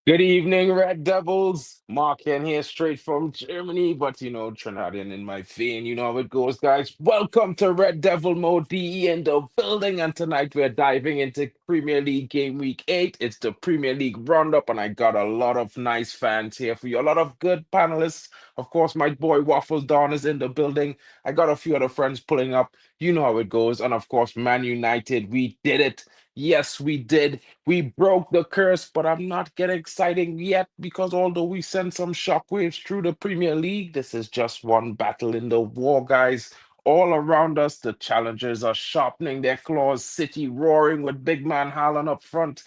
Good evening, Red Devils. MarkN here, straight from Germany, but Trinidadian in my vein. You know how it goes, guys. Welcome to Red Devil Mode DE in the building, and tonight we're diving into Premier League Game Week 8. It's the Premier League Roundup, and I got a lot of nice fans here for you. A lot of good panelists. Of course, my boy Waffles Dawn is in the building. I got a few other friends pulling up. You know how it goes. And of course, Man United, we did it. Yes, we did. We broke the curse, but I'm not getting excited yet because although we sent some shockwaves through the Premier League, this is just one battle in the war, guys. All around us, the challengers are sharpening their claws, City roaring with big man Haaland up front.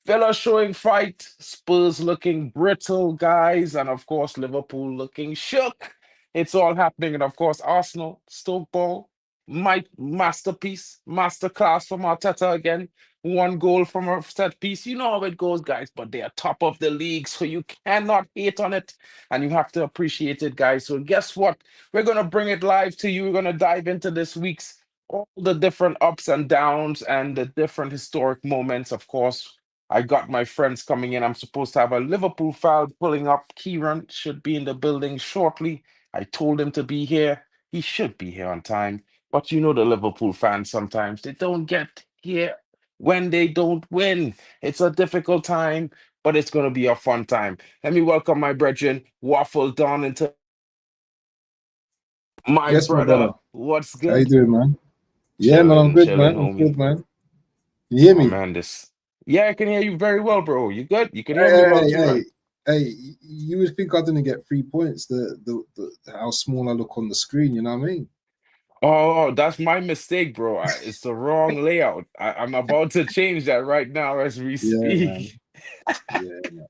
Villa showing fight, Spurs looking brittle, guys, and of course, Liverpool looking shook. It's all happening. And of course, Arsenal, Stoke Ball, my masterpiece, masterclass from Arteta again. One goal from a set piece. You know how it goes, guys, but they are top of the league, so you cannot hate on it and you have to appreciate it, guys. So, guess what? We're going to bring it live to you. We're going to dive into this week's all the different ups and downs and the different historic moments, of course. I got my friends coming in. I'm supposed to have a Liverpool fan pulling up. Kieran should be in the building shortly. I told him to be here. He should be here on time. But you know the Liverpool fans sometimes they don't get here when they don't win. It's a difficult time, but it's gonna be a fun time. Let me welcome my brethren, Waffle Don into my Yes, my brother. brother. What's How you good? doing, man? Yeah, man, I'm Chilling, good, chilling, man. I'm homie. good, man. You hear Oh me? man, this. Yeah, I can hear you very well, bro. You good? You can hear me well Hey, too, right? hey, hey. You would think I didn't get 3 points. The how small I look on the screen. You know what I mean? Oh, that's my mistake, bro. It's the wrong layout. I'm about to change that right now as we Yeah, man. speak. Yeah, man.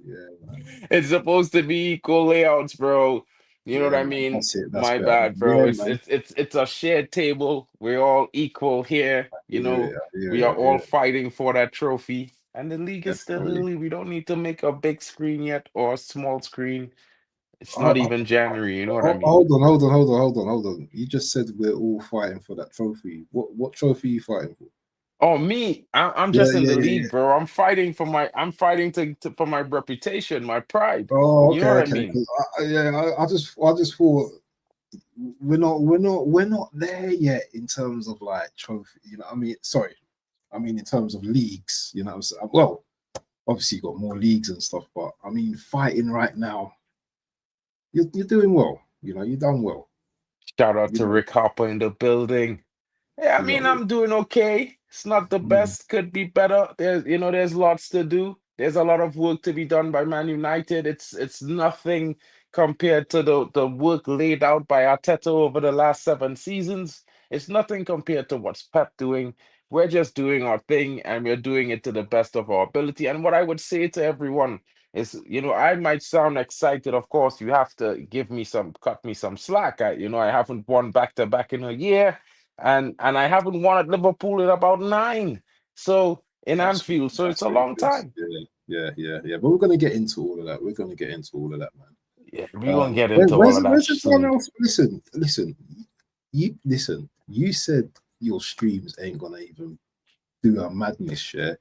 Yeah, man. It's supposed to be equal layouts, bro. You know what Yeah, I man. mean? That's it. That's My better, bad, man. bro. Yeah, It's man. it's it's it's a shared table. We're all equal here. You Yeah, know, yeah, we are yeah. all fighting for that trophy. And the league is still Definitely. early. We don't need to make a big screen yet or a small screen. It's Uh, not uh, even January, you know what I mean? hold on, hold on, hold on, hold on, hold on. You just said we're all fighting for that trophy. What trophy are you fighting for? Oh, me, I'm Yeah, just in yeah, the yeah, league, yeah. bro. I'm fighting for my reputation, my pride. Oh, You know okay, what I okay. mean? Because I just thought we're not there yet in terms of like trophy. You know, I mean, sorry, I mean in terms of leagues. You know, what I'm saying? Well, obviously you got more leagues and stuff, but I mean, fighting right now, you're doing well. You know, you've done well. Shout out You to know, Rick Harper in the building. Yeah, I you mean, know. I'm doing okay. It's not the Mm. best, could be better. There's lots to do. There's a lot of work to be done by Man United. It's nothing compared to the work laid out by Arteta over the last 7 seasons. It's nothing compared to what's Pep doing. We're just doing our thing and we're doing it to the best of our ability. And what I would say to everyone is, I might sound excited. Of course, you have to cut me some slack. I haven't won back to back in a year and I haven't won at Liverpool in about nine. So in That's Anfield, so it's that's a really long good. time. Yeah, yeah, yeah, yeah. But we're gonna get into all of that. We're gonna get into all of that, man. Yeah, we're gonna get Where, into all where's of that where's everyone soon. else? Listen, listen. You listen. You said your streams ain't gonna even do a madness. Yeah,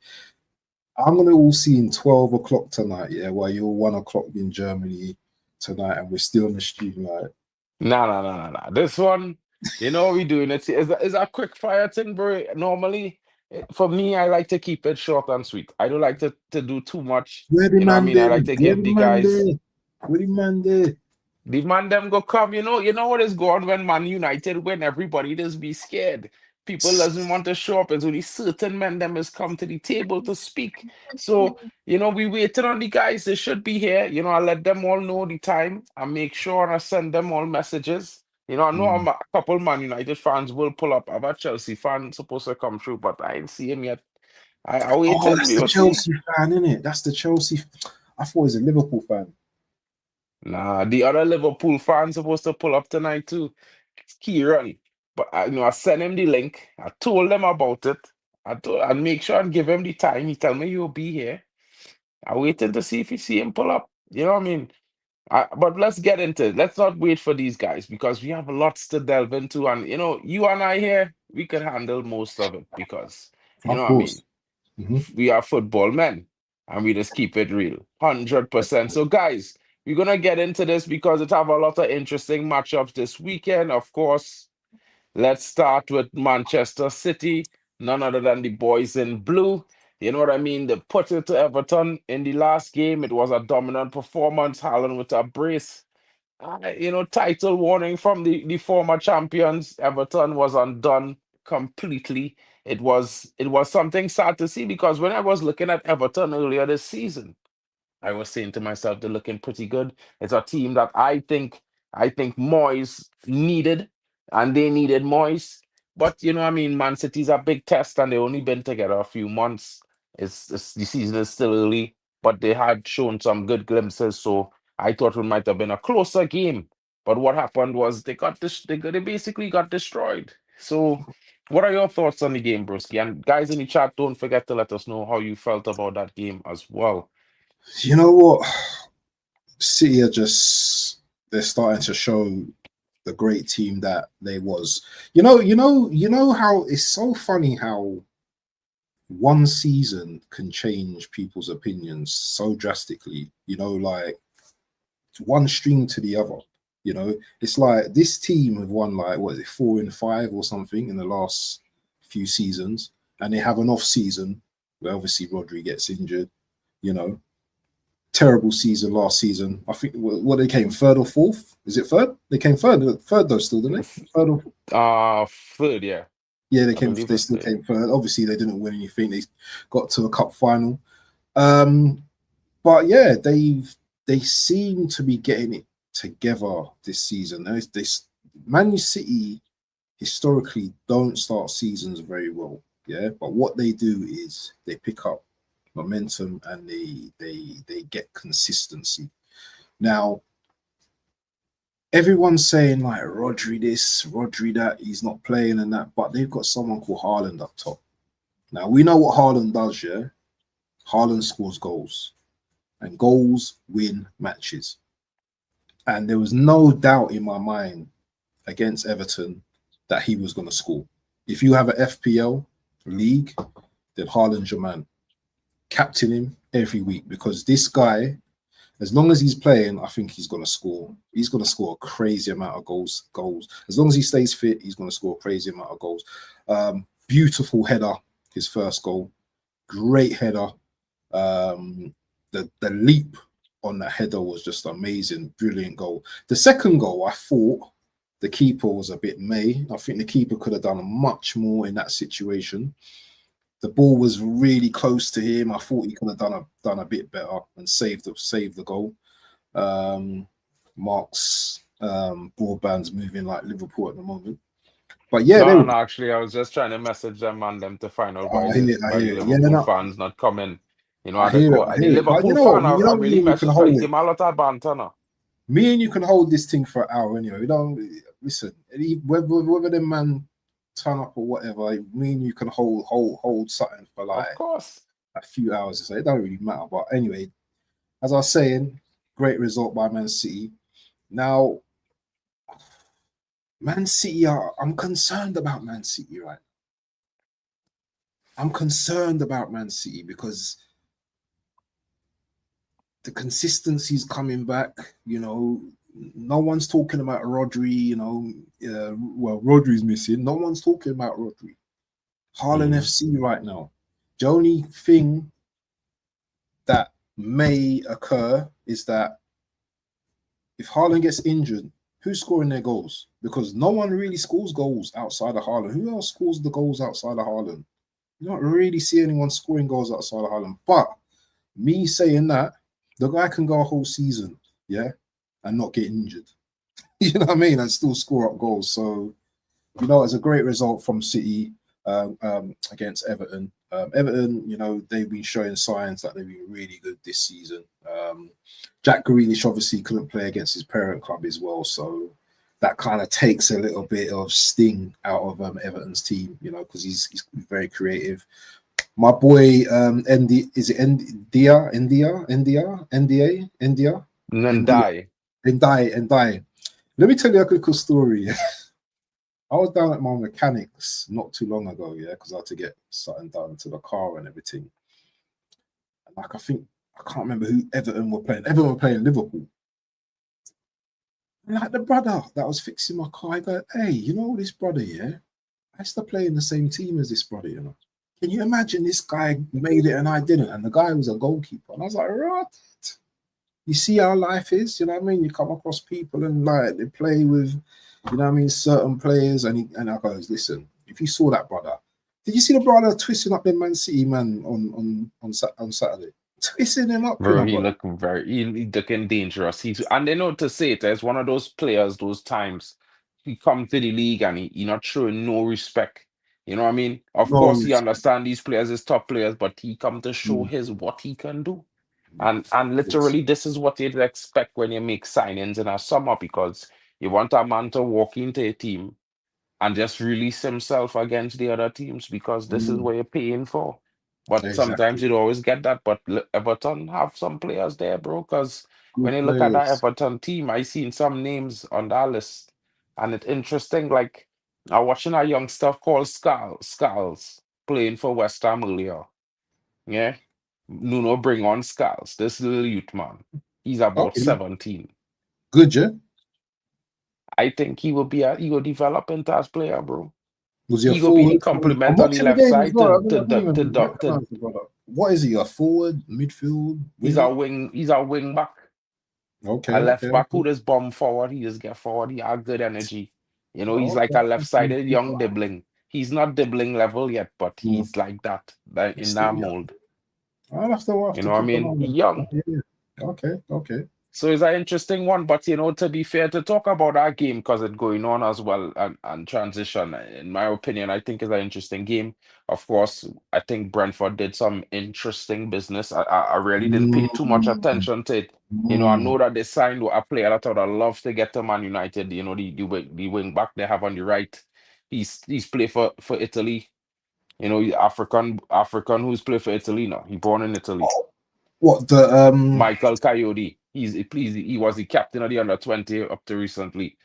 I'm gonna all see in 12 o'clock tonight. Yeah, while you're 1 o'clock in Germany tonight, and we're still on the stream. Like, No, no, no, no, no. This one, you know what we're doing. It's a quick fire thing, bro. Normally, for me, I like to keep it short and sweet. I don't like to do too much. where the You know what I man mean? I like them? to Where give the the man there? guys Where the man there? the man them go come, you know what is going when Man United win, everybody just be scared. People doesn't want to show up. It's only certain men them has come to the table to speak. So, we waiting on the guys. They should be here. I let them all know the time. I make sure and I send them all messages. I know Mm. a couple Man United fans will pull up. I've a Chelsea fan supposed to come through, but I ain't see him yet. I Oh, waiting. that's We the will see. Chelsea fan, isn't it? That's the Chelsea. I thought he was a Liverpool fan. Nah, the other Liverpool fans supposed to pull up tonight too. It's Kieran. But I sent him the link. I told them about it. I make sure and give him the time. He tell me you'll be here. I waiting to see if he see him pull up. You know what I mean? But let's get into it. Let's not wait for these guys because we have lots to delve into. And you and I here, we can handle most of it because You Of know what I mean? course. Hmm. We are football men and we just keep it real. 100%. So, guys, we're going to get into this because it have a lot of interesting matchups this weekend. Of course, let's start with Manchester City, none other than the boys in blue. You know what I mean? They put it to Everton in the last game. It was a dominant performance. Haaland with a brace. Title warning from the former champions. Everton was undone completely. It was something sad to see because when I was looking at Everton earlier this season, I was saying to myself, they're looking pretty good. It's a team that I think Moyes needed, and they needed Moyes. But I mean, Man City's a big test, and they only been together a few months. It's the season is still early, but they had shown some good glimpses. So I thought it might have been a closer game. But what happened was they basically got destroyed. So, what are your thoughts on the game, Broski? And guys in the chat, don't forget to let us know how you felt about that game as well. You know what? City are they're starting to show the great team that they was. You know how it's so funny how one season can change people's opinions so drastically. Like one string to the other. It's like this team have won like what is it, 4 and 5 or something in the last few seasons, and they have an off season where obviously Rodri gets injured. You know, terrible season last season. I think what they came third or fourth. Is it third? They came third though still, didn't they? Third or Third, yeah. yeah, they I came. believe They it's still third. came third. Obviously, they didn't win anything. They got to a cup final. Um, but yeah, they seem to be getting it together this season. Man City historically don't start seasons very well. Yeah, but what they do is they pick up momentum and they get consistency. Now, everyone's saying like Rodri this, Rodri that, he's not playing and that, but they've got someone called Haaland up top. Now we know what Haaland does, yeah. Haaland scores goals, and goals win matches. And there was no doubt in my mind against Everton that he was going to score. If you have an FPL league, then Haaland's your man. Captain him every week because this guy, as long as he's playing, I think he's going to score. He's going to score a crazy amount of goals. As long as he stays fit, he's going to score a crazy amount of goals. Beautiful header, his first goal. Great header. The leap on that header was just amazing. Brilliant goal. The second goal, I thought the keeper was a bit May. I think the keeper could have done much more in that situation. The ball was really close to him. I thought he could have done a bit better and saved the goal. Mark's broadband's moving like Liverpool at the moment. But yeah, No, no, no. Actually, I was just trying to message them and them to find out why the I why the hear it. Yeah, Liverpool no, fans not coming. I At the hear it. court. I The hear it. But you Liverpool know what? fan, I Me really and you can messaged her. He hold it. gave me a lot of banter now. Me and you can hold this thing for an hour anyway. We don't listen. Whether the man turn up or whatever, me and you can hold something for like Of course. a few hours. So it don't really matter. But anyway, as I was saying, great result by Man City. Now, Man City I'm concerned about Man City, right? I'm concerned about Man City because the consistency's coming back. No one's talking about Rodri. Well, Rodri's missing. No one's talking about Rodri. Haaland Mhm. FC right now. The only thing that may occur is that if Haaland gets injured, who's scoring their goals? Because no one really scores goals outside of Haaland. Who else scores the goals outside of Haaland? You don't really see anyone scoring goals outside of Haaland. But me saying that, the guy can go a whole season, yeah, and not get injured. You know what I mean? And still score up goals. So, it's a great result from City against Everton. Everton, they've been showing signs that they've been really good this season. Jack Grealish obviously couldn't play against his parent club as well, so that kind of takes a little bit of sting out of Everton's team, because he's very creative. My boy, is it India? And then die. Let me tell you a little story. I was down at my mechanics not too long ago, yeah, because I had to get something done to the car and everything. And like I can't remember who Everton were playing. Everton were playing Liverpool. And like the brother that was fixing my car, I go, hey, you know this brother, yeah? I used to play in the same team as this brother, you know. Can you imagine this guy made it and I didn't? And the guy was a goalkeeper. And I was like, right. You see how life is, you know what I mean? You come across people and like they play with, you know what I mean, certain players, and I goes, listen, if you saw that brother, did you see the brother twisting up the Man City man on Saturday? Twisting him up, you Bro, know, he brother. look he looking dangerous. And they know to say it as one of those players, those times he come to the league and he not showing no respect. You know what I mean? Of No course, he respect. understand these players is top players, but he come to show Mm, his what he can do. mm, And yes. literally, this is what you'd expect when you make signings in a summer because you want a man to walk into a team and just release himself against the other teams because this is Mm, what you're paying for. But sometimes exactly. you'd always get that. But Everton have some players there, bro. Because when Good you look at that players. Everton team, I seen some names on that list, and it's interesting. Like I'm watching a youngster called Skulls playing for West Ham earlier. Yeah, Nuno bring on Skulls. This little youth man. He's about Okay. 17. Good, yeah. I think he will develop into as player, bro. Was he a He will be the forward? I'm complement on the watching the left game as side well. I don't even to recognize the brother. What is he? A forward, midfield, he's winger? a wing back, a Okay, left okay, back okay. who just bomb forward, he just get forward, he has good energy. You know, he's Oh, like okay. a left-sided young dribbling. He's not dribbling level yet, but Mm, he's like that, like he's in still that young. mold. I'll have You to know what I keep an eye mean? on He him. young. Yeah, yeah. Okay, okay. So it's an interesting one, but you know, to be fair, to talk about that game because it's going on as well and transition, in my opinion, I think is an interesting game. Of course, I think Brentford did some interesting business. I really didn't pay too much Mm, attention to it. You know, I mm, know that they signed a player that I would have loved to get to Man United. You know, the wing back they have on the right. He's played for Italy. You know, he's African who's played for Italy now. He born in Italy. what the Michael Coyote. He was the captain of the under 20 up to recently.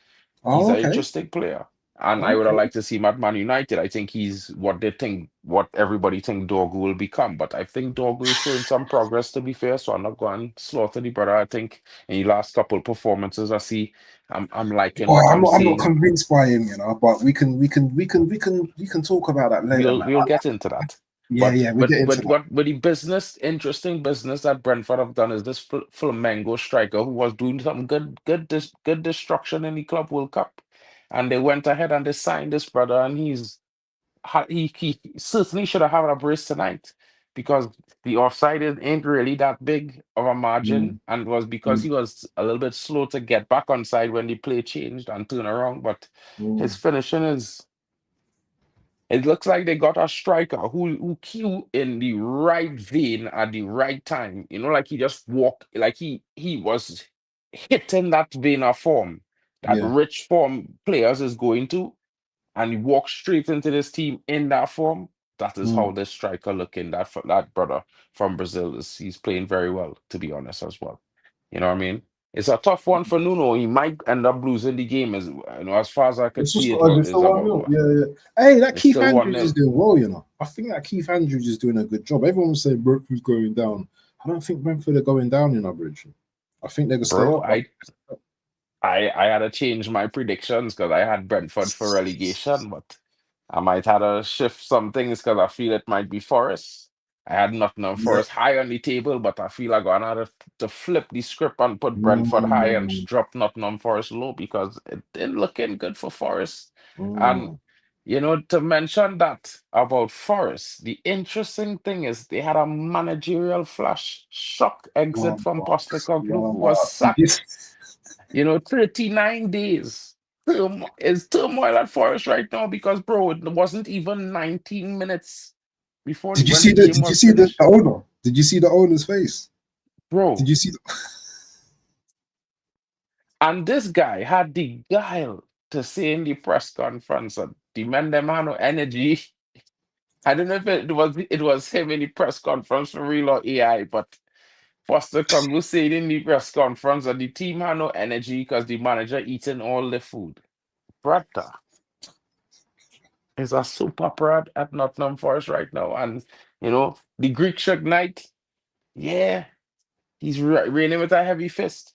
He's Oh, an okay. interesting player. And I would have Okay. liked to see him at Man United. I think he's what everybody think Dorgu will become. But I think Dorgu is showing some progress to be fair. So I'm not going to slaughter the brother. I think in the last couple performances I see, I'm liking Oh, what I'm I'm not seeing. convinced by him, you know, but we can talk about that later, man. We'll get into that. Yeah, But yeah, we get into that. what the interesting business that Brentford have done is this Flamengo striker who was doing some good destruction in the Club World Cup, and they went ahead and they signed this brother, and he certainly should have had a brace tonight because the offside ain't really that big of a margin, Mm, and it was because mm, he was a little bit slow to get back on side when the play changed and turn around, but his mm. finishing is. It looks like they got a striker who cue in the right vein at the right time. You know, like he just walked, like he was hitting that vein of form that Yeah. rich form players is going to, and he walked straight into this team in that form. That is how Mm. this striker looking. That brother from Brazil he's playing very well, to be honest, as well. You know what I mean? It's a tough one for Nuno. He might end up losing the game as far as I could It's just see it got was it's is still 1 about 0. Yeah, yeah. Hey, that it's Keith still one Andrews is nil. doing well, you know. I think that Keith Andrews is doing a good job. Everyone's saying Brentford's going down. I don't think Brentford are going down in our bridge. I think they're gonna stay Bro, up. I had to change my predictions because I had Brentford for relegation, but I might have to shift some things because I feel it might be Forest. I had Nottingham Yeah. Forest high on the table, but I feel like I'm gonna have to flip the script and put Brentford high and Mm, drop Nottingham Forest low because it didn't looking good for Forest. And mm. you know, to mention that about Forest, the interesting thing is they had a managerial flash shock exit from Postecoglou, who was Did you, sacked. You know, 39 days. Is turmoil at Forest right now because, bro, it wasn't even 19 minutes before did you when see the the game did you was see the finished. owner? Did you see the owner's face? Did Bro, you see and this guy had the guile to say in the press conference that the man them had no energy. I don't know if it was him in the press conference for real or AI, but Foster Koglu said in the press conference that the team had no energy because the manager eating all the food. Brother. is a super prod at Nottingham Forest right now. And, the Greek Shug Knight, yeah, he's reigning with a heavy fist.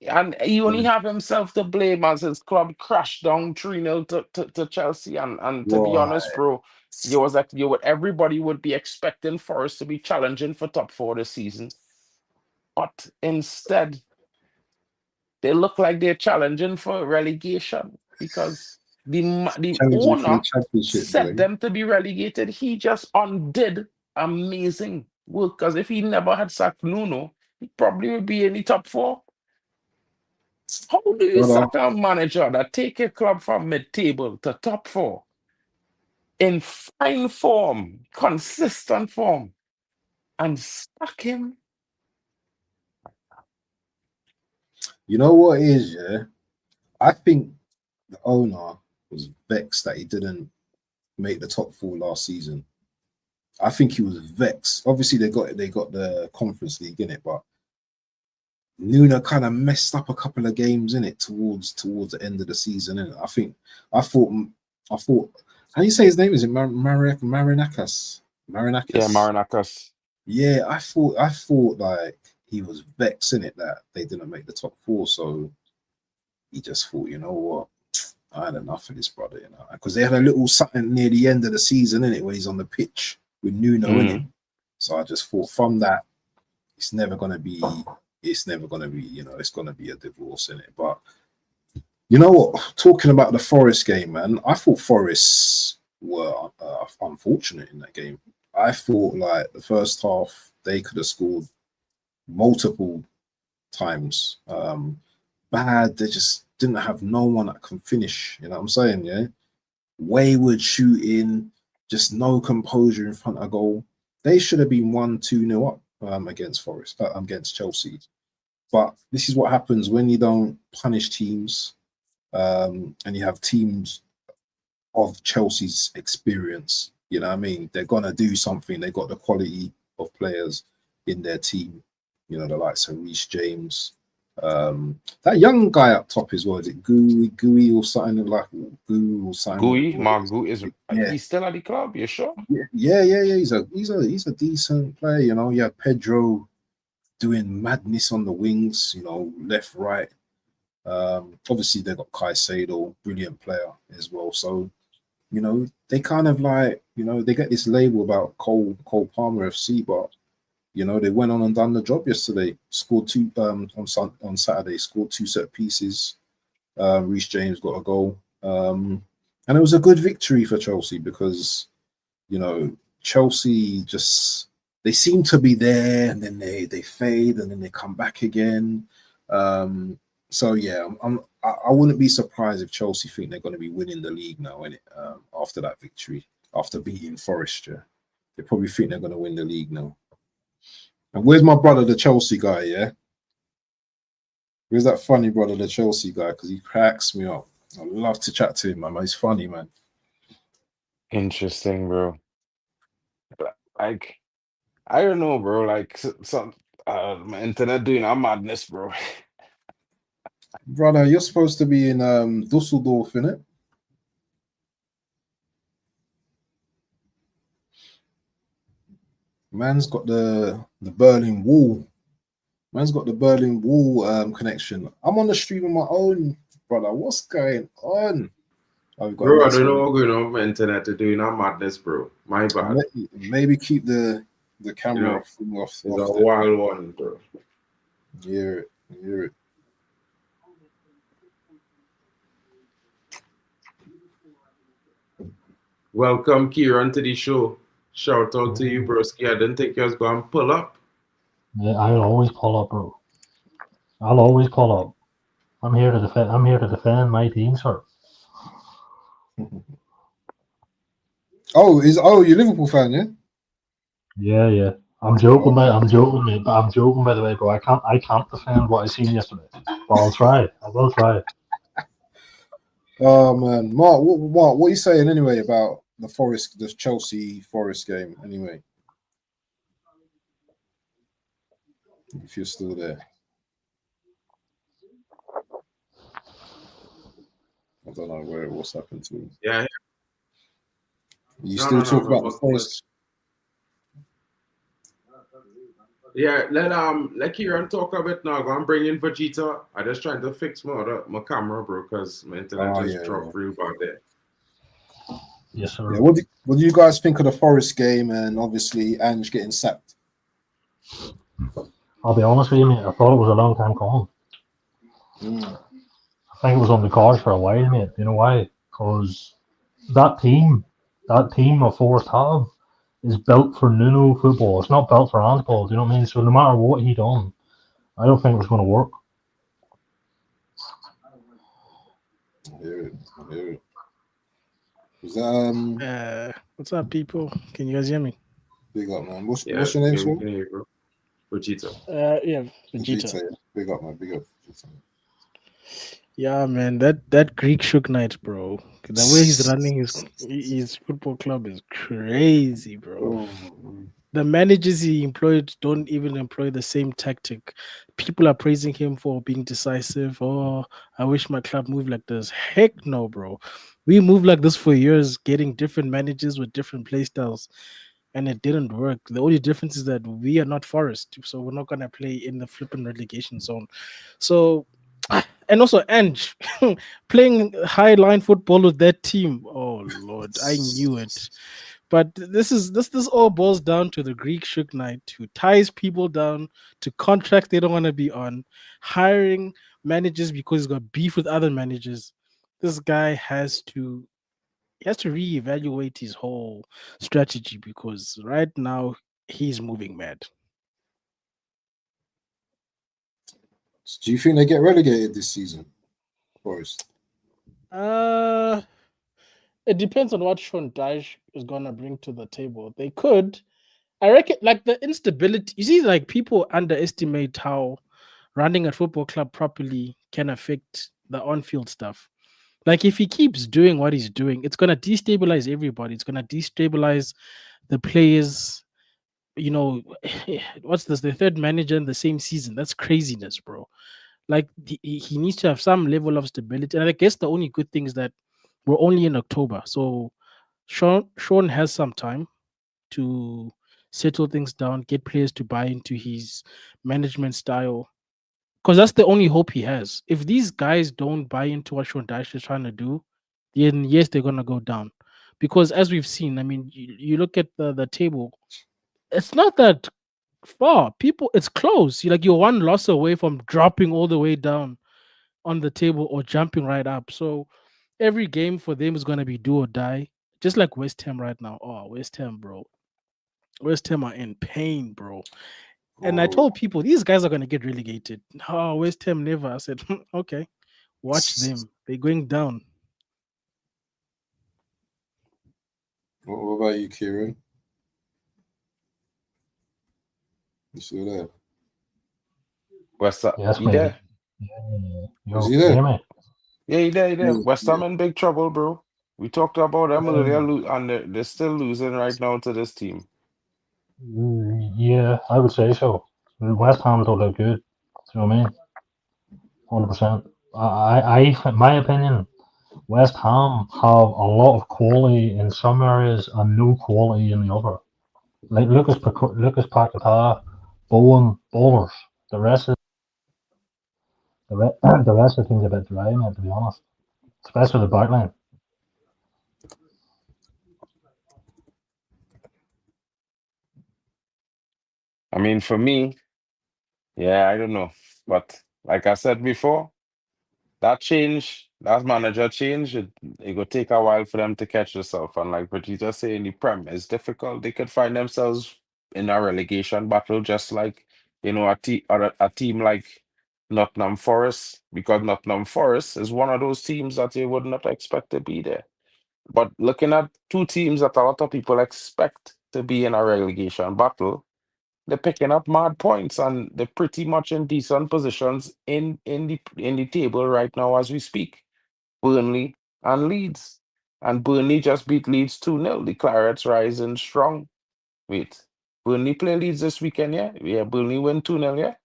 And he only have himself to blame as his club crashed down 3-0 to Chelsea. And to be Right. honest, bro, everybody would be expecting Forest to be challenging for top four this season. But instead, they look like they're challenging for relegation because the Challenging for the owner championship, set boy. them to be relegated. He just undid amazing work because if he never had sacked Nuno, he probably would be in the top four. How do you Brother, sack a manager that take a club from mid-table to top four in fine form, consistent form, and sack him? you know what it is, yeah? I think the owner was vexed that he didn't make the top four last season. I think he was vexed. Obviously, they got the Conference League in it, but Nuno kind of messed up a couple of games in it towards the end of the season. And I thought, how do you say his name? Is it Marinakis? Yeah, Marinakis. Marinakis. Yeah, I thought like he was vexed in it that they didn't make the top four. So he just thought, you know what? I had enough of this brother, because they had a little something near the end of the season in it when he's on the pitch with Nuno in it. So I just thought from that, it's never gonna be, it's gonna be a divorce in it. But you know what? Talking about the Forest game, man, I thought Forest were unfortunate in that game. I thought like the first half they could have scored multiple times. Bad, they just didn't have no one that can finish. You know what I'm saying? Yeah, wayward shooting, just no composure in front of goal. They should have been 1-2-0 up against against Chelsea. But this is what happens when you don't punish teams, and you have teams of Chelsea's experience. You know what I mean? They're gonna do something. They got the quality of players in their team. You know, the likes of Reece James. That young guy up top as well. Is it Gooey or something like Goo or something? Mark Gui Yeah, he's still at the club, you sure? yeah. He's a decent player. You know, you have Pedro doing madness on the wings. You know, left, right. Obviously they got Caicedo, brilliant player as well. So they kind of like they get this label about Cole Palmer FC, but they went on and done the job yesterday. Scored two on Saturday. Scored two set pieces. Reece James got a goal, and it was a good victory for Chelsea because Chelsea just they seem to be there and then they fade and then they come back again. So yeah, I wouldn't be surprised if Chelsea think they're going to be winning the league now, after that victory, after beating Forest. Yeah, they probably think they're going to win the league now. And where's my brother, the Chelsea guy? Yeah, where's that funny brother, the Chelsea guy? Because he cracks me up. I love to chat to him, man. He's funny, man. Interesting, bro. Like, I don't know, bro. Like, some my internet doing a madness, bro. Brother, you're supposed to be in Dusseldorf, innit? Man's got the Berlin Wall. Man's got the Berlin Wall connection. I'm on the stream on my own, brother. What's going on? Oh, we've got a Bro, I next don't know one. what's going on with my internet to doing a madness, bro. My bad. Maybe keep the camera off It's a there. wild one, bro. Hear it. Hear it. Welcome, Kieran, to the show. Shout out to you, broski. I didn't think you was going to pull up. Yeah, I'll always pull up, bro. I'll always pull up. I'm here to defend. I'm here to defend my team, sir. You're a Liverpool fan, yeah? Yeah. I'm joking, mate. I'm joking, by the way, bro. I can't defend what I seen yesterday, but I'll try. I will try. Oh man, Mark, what are you saying anyway about the Chelsea Forest game? Anyway, if you're still there, I don't know what's happened to him. Yeah. You No, still no, no, talk no. about the Forest? Yeah, let Kieran talk a bit now. Go and bring in Vegeta. I just trying to fix my camera, bro, because my internet Oh just yeah, dropped real bad there. Yes, sir. yeah. What do you guys think of the Forest game and obviously Ange getting sacked? I'll be honest with you, mate. I thought it was a long time coming. I think it was on the cards for a while, mate. You know why? Because that team, of Forest have, is built for Nuno football. It's not built for handball. Do you know what I mean? So no matter what he done, I don't think it was going to work. I hear it. I hear it. Was that What's up, people? Can you guys hear me? big up, man? What's Yeah, your name, yeah, we Swan? can hear you, bro. Vegeta. Yeah, Vegeta. Vegeta, yeah. Big up, man. Big up. Yeah, man, that Greek shook knight, bro. The way he's running his football club is crazy, bro. Oh, The managers he employed don't even employ the same tactic. People are praising him for being decisive. Oh, I wish my club moved like this. Heck no, bro. We moved like this for years, getting different managers with different play styles, and it didn't work. The only difference is that we are not Forest, so we're not gonna play in the flipping relegation zone. So, and also Ange playing high line football with that team. Oh Lord, I knew it. But this all boils down to the Greek Shook Knight who ties people down to contracts they don't want to be on, hiring managers because he's got beef with other managers. This guy has to reevaluate his whole strategy because right now he's moving mad. do you think they get relegated this season, Forest? Uh it depends on what Sean Dyche is gonna bring to the table. They could. I reckon like the instability, you see, like people underestimate how running a football club properly can affect the on-field stuff. Like if he keeps doing what he's doing, it's gonna destabilize everybody. It's gonna destabilize the players. You know, what's this? The third manager in the same season. That's craziness, bro. Like he needs to have some level of stability. And I guess the only good thing is that we're only in October, so Sean has some time to settle things down, get players to buy into his management style. Because that's the only hope he has. If these guys don't buy into what Sean Dyche is trying to do, then yes, they're gonna go down. Because as we've seen, I mean, you look at the table, it's not that far. People, it's close. You're one loss away from dropping all the way down on the table or jumping right up. So every game for them is gonna be do or die. Just like West Ham right now. Oh, West Ham, bro. West Ham are in pain, bro. And I told people these guys are gonna get relegated. Oh, West Ham never. I said, okay, watch them. They're going down. What about you, Kieran? You still there? West Ham, Yes, you mate. there? Yeah. Was Yo, he there? hear me? Yeah, you there, you there. Yeah, West Ham yeah. in big trouble, bro. We talked about them earlier, Um, and they're still losing right now to this team. yeah, I would say so. West Ham don't look good. Do you know what I mean? 100%. My opinion, West Ham have a lot of quality in some areas and no quality in the other. Like Lucas Paquetá, Bowen, bowlers. The rest of the rest of the team's a bit dry, mate, to be honest. Especially the backline. I mean, for me, yeah, I don't know. But like I said before, that manager change, it will take a while for them to catch themselves. And like Vegeta saying, the Prem is difficult. They could find themselves in a relegation battle, just like a team like Nottingham Forest, because Nottingham Forest is one of those teams that you would not expect to be there. But looking at two teams that a lot of people expect to be in a relegation battle, they're picking up mad points and they're pretty much in decent positions in the table right now as we speak. Burnley and Leeds. And Burnley just beat Leeds 2-0. The Clarets rising strong. Wait, Burnley play Leeds this weekend, yeah? Yeah, Burnley win 2-0, yeah?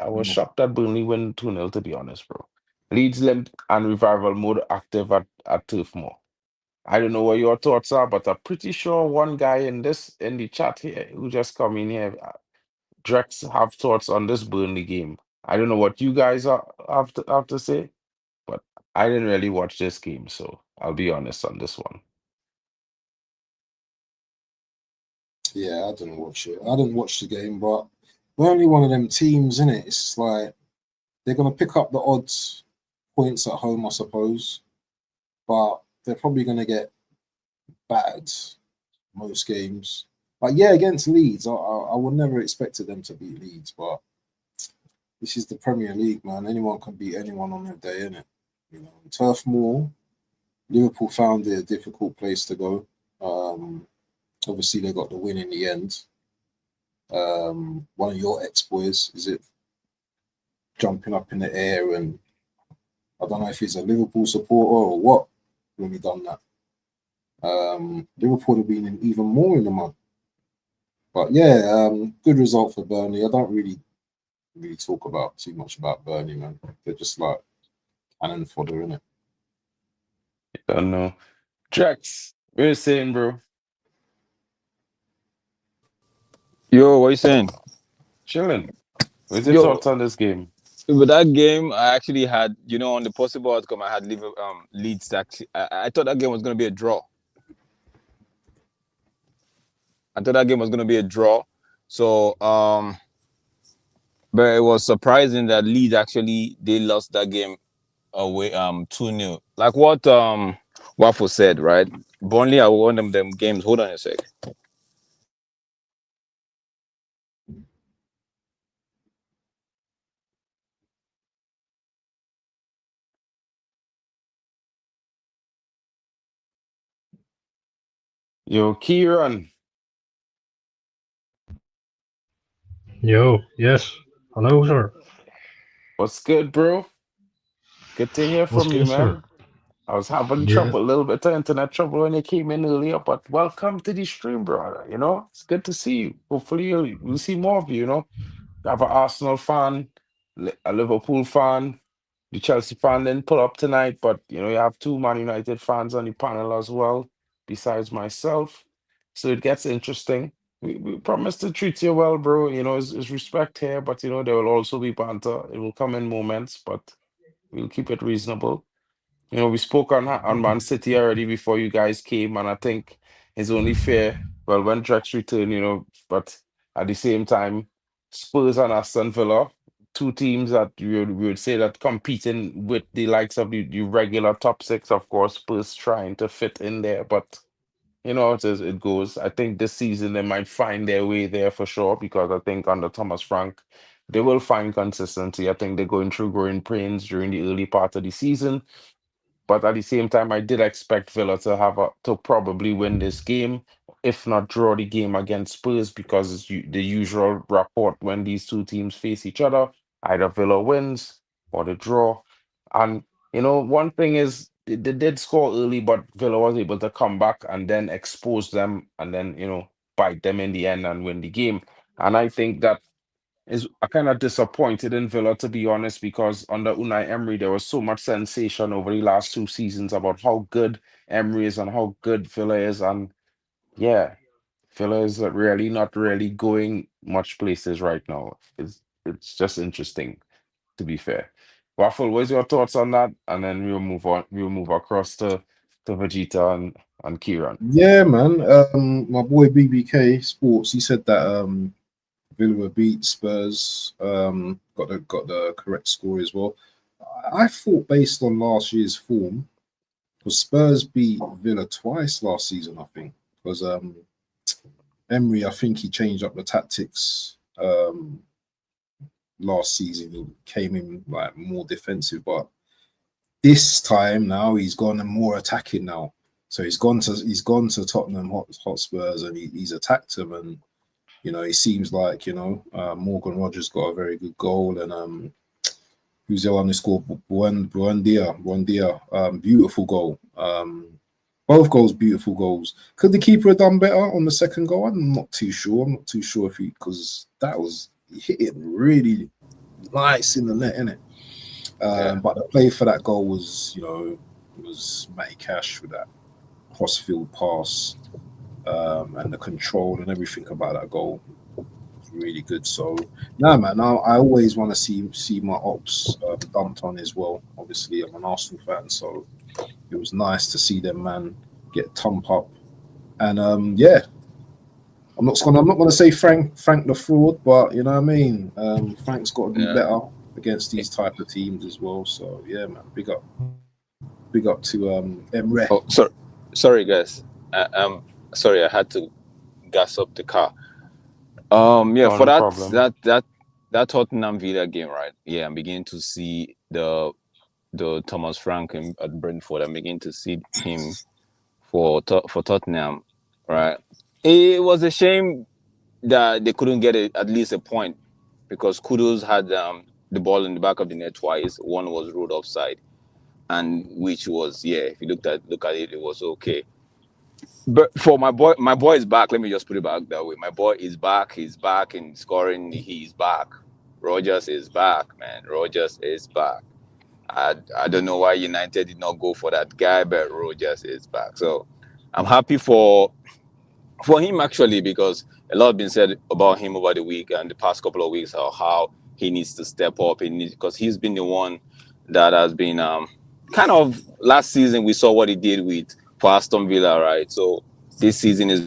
I was shocked that Burnley win 2-0, to be honest, bro. Leeds limp and revival mode active at Turf Moor. I don't know what your thoughts are, but I'm pretty sure one guy in the chat here who just come in here, Drex, have thoughts on this Burnley game. I don't know what you guys have to say, but I didn't really watch this game, so I'll be honest on this one. Yeah, I didn't watch it. I didn't watch the game, but we're only one of them teams, isn't it? It's like they're gonna pick up the odds points at home, I suppose, but they're probably gonna get battered most games. But yeah, against Leeds, I would never expected them to beat Leeds, but this is the Premier League, man. Anyone can beat anyone on their day, innit? You know, Turf Moor, Liverpool found it a difficult place to go. Obviously, they got the win in the end. One of your ex-boys, is it, jumping up in the air, and I don't know if he's a Liverpool supporter or what when he done that. Liverpool have been in even more in the mud. But yeah, good result for Burnley. I don't really talk about too much about Burnley, man. They're just like cannon fodder, innit? I don't know. Drex, what you saying, bro? Yo, what you saying? Chilling. What's your Yo, thoughts on this game? with that game, I actually had, on the possible outcome, I had Leeds. Actually, I thought that game was going to be a draw. So, but it was surprising that Leeds actually they lost that game away 2-0. Like what Waffle said, right? Burnley are one of them games. Hold on a sec. Yo, Kieran. Yo, yes. Hello, sir. What's good, bro? Good to hear What's from you, good, man. sir? I was having Yeah. trouble, a little bit of internet trouble when you came in earlier, but welcome to the stream, brother. You know, it's good to see you. Hopefully, we'll see more of you. You know, you have an Arsenal fan, a Liverpool fan, the Chelsea fan didn't pull up tonight, but you know, you have two Man United fans on the panel as well, besides myself. So it gets interesting. We promise to treat you well, bro. You know, it's respect here, but you know, there will also be banter. It will come in moments, but we'll keep it reasonable. You know, we spoke on Man City already before you guys came, and I think it's only fair. Well, when Drex returned, you know, but at the same time, Spurs and Aston Villa, two teams that we would say that competing with the likes of the regular top six. Of course, Spurs trying to fit in there, but you know, it goes. I think this season they might find their way there for sure because I think under Thomas Frank, they will find consistency. I think they're going through growing pains during the early part of the season. But at the same time, I did expect Villa to probably win this game, if not draw the game against Spurs, because it's the usual rapport when these two teams face each other. Either Villa wins or the draw. And you know, one thing is they did score early, but Villa was able to come back and then expose them and then, you know, bite them in the end and win the game. And I think that is kind of disappointed in Villa, to be honest, because under Unai Emery, there was so much sensation over the last two seasons about how good Emery is and how good Villa is. And yeah, Villa is really not really going much places right now. It's just interesting, to be fair. Waffle, what's your thoughts on that? And then we'll move on. We'll move across to Vegeta and Kieran. Yeah, man. My boy BBK Sports, he said that Villa beat Spurs. Got the correct score as well. I thought based on last year's form, because Spurs beat Villa twice last season, I think. Because Emery, I think he changed up the tactics last season. He came in like more defensive, but this time now he's gone and more attacking now. So he's gone to Tottenham Hotspurs and he's attacked them, and you know, it seems like, you know, Morgan Rogers got a very good goal, and who's the one who scored? Buendia, beautiful goal. Both goals, beautiful goals. Could the keeper have done better on the second goal? I'm not too sure. I'm not too sure if because he hit it really nice in the net, innit? Yeah. But the play for that goal was, you know, was Matty Cash with that. cross-field pass, and the control and everything about that goal was really good. So, nah, man, I always want to see my ops dumped on as well. Obviously, I'm an Arsenal fan, so it was nice to see them, man, get thumped up. And yeah, I'm not gonna say Frank the fraud, but you know what I mean. Frank's got to be better against these type of teams as well. So yeah, man, big up to Emre. Oh, sorry guys. Sorry, I had to gas up the car. Yeah, Oh, for no problem. that Tottenham Villa game, right? Yeah, I'm beginning to see the Thomas Frank at Brentford. I'm beginning to see him for Tottenham, right? It was a shame that they couldn't get at least a point, because Kudus had the ball in the back of the net twice. One was ruled offside, and which was, if you look at it, it was okay. But for my boy is back. Let me just put it back that way. My boy is back. He's back in scoring. He's back. Rogers is back, man. Rogers is back. I don't know why United did not go for that guy, but Rogers is back. So I'm happy for him, actually, because a lot has been said about him over the week and the past couple of weeks, how he needs to step up. Because he's been the one that has been kind of, last season we saw what he did for Aston Villa, right? So this season has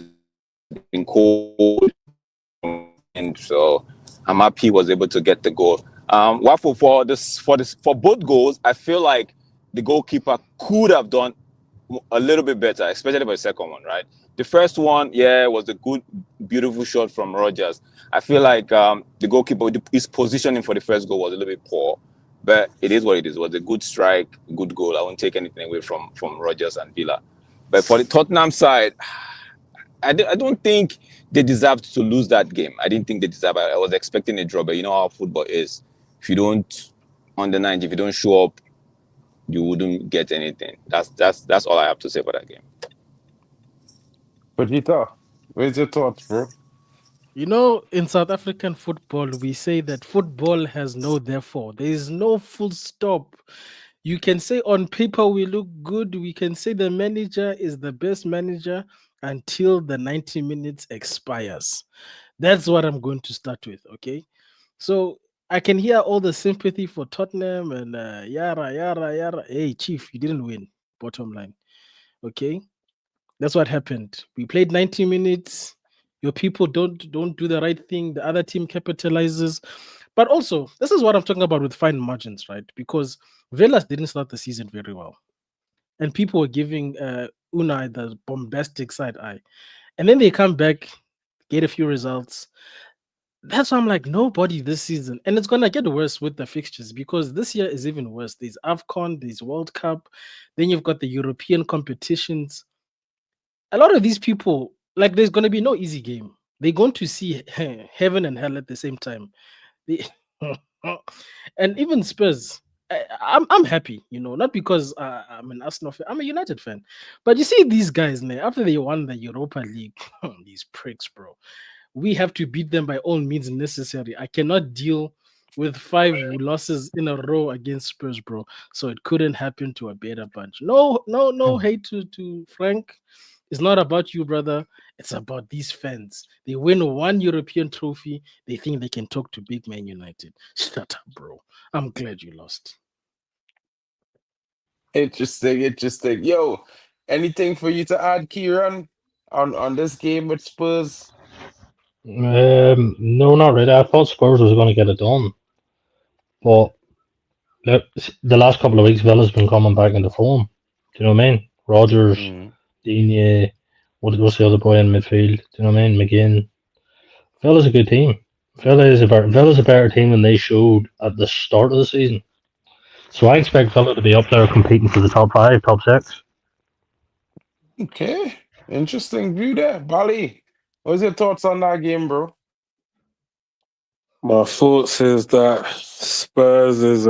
been cold, and so I'm happy he was able to get the goal. Waffle, for both goals, I feel like the goalkeeper could have done a little bit better, especially for the second one, right? The first one, was a good, beautiful shot from Rogers. I feel like the goalkeeper, his positioning for the first goal was a little bit poor, but it is what it is. It was a good strike, good goal. I won't take anything away from Rogers and Villa. But for the Tottenham side, I don't think they deserved to lose that game. I didn't think they deserved. I was expecting a draw, but you know how football is. If you don't, on the night, if you don't show up, you wouldn't get anything. That's all I have to say for that game. Vegeta, where's your thoughts, bro? You know, in South African football, we say that football has no therefore. There is no full stop. You can say on paper we look good. We can say the manager is the best manager until the 90 minutes expires. That's what I'm going to start with, okay? So I can hear all the sympathy for Tottenham and yara. Hey, Chief, you didn't win, bottom line, okay? That's what happened. We played 90 minutes. Your people don't do the right thing. The other team capitalizes. But also, this is what I'm talking about with fine margins, right? Because Velas didn't start the season very well. And people were giving Unai the bombastic side eye. And then they come back, get a few results. That's why I'm like, nobody this season. And it's going to get worse with the fixtures, because this year is even worse. There's AFCON, there's World Cup. Then you've got the European competitions. A lot of these people, like, there's going to be no easy game. They're going to see heaven and hell at the same time. And even Spurs, I'm happy, not because I'm an Arsenal fan. I'm a United fan. But you see these guys, after they won the Europa League, these pricks, bro. We have to beat them by all means necessary. I cannot deal with 5 losses in a row against Spurs, bro. So it couldn't happen to a better bunch. No hate to Frank. It's not about you, brother. It's about these fans. They win one European trophy. They think they can talk to big Man United. Shut up, bro. I'm glad you lost. Interesting. Yo, anything for you to add, Kieran, on this game with Spurs? No, not really. I thought Spurs was going to get it done, but the last couple of weeks, Villa's been coming back into form. Do you know what I mean? Rogers, Digne, what's the other boy in midfield? Do you know what I mean? McGinn. Villa's a good team. Villa's a better team than they showed at the start of the season. So I expect Villa to be up there competing for the top 5, top 6. Okay. Interesting view there. Bali, what's your thoughts on that game, bro? My thoughts is that Spurs is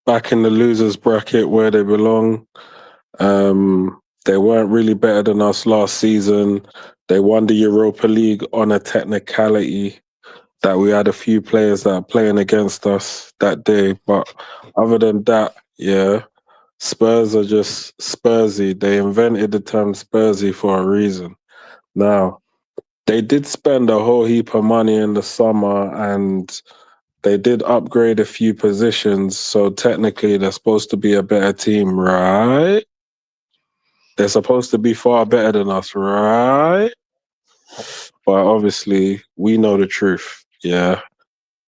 back in the losers bracket where they belong. They weren't really better than us last season. They won the Europa League on a technicality that we had a few players that are playing against us that day. But other than that, Spurs are just Spursy. They invented the term Spursy for a reason. Now, they did spend a whole heap of money in the summer and they did upgrade a few positions. So technically, they're supposed to be a better team, right? They're supposed to be far better than us, right? But obviously, we know the truth. Yeah.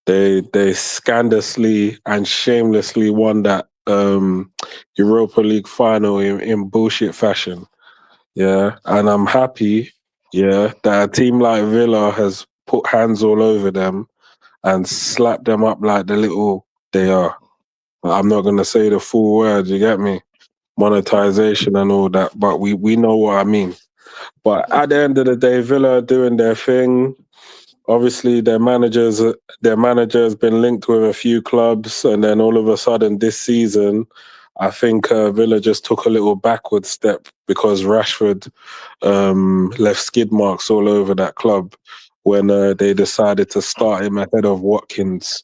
They scandalously and shamelessly won that Europa League final in bullshit fashion. Yeah. And I'm happy, yeah, that a team like Villa has put hands all over them and slapped them up like the little they are. I'm not gonna say the full word, you get me? Monetization and all that, but we know what I mean. But at the end of the day, Villa are doing their thing. Obviously, their manager's been linked with a few clubs, and then all of a sudden this season, I think Villa just took a little backward step because Rashford left skid marks all over that club when they decided to start him ahead of Watkins,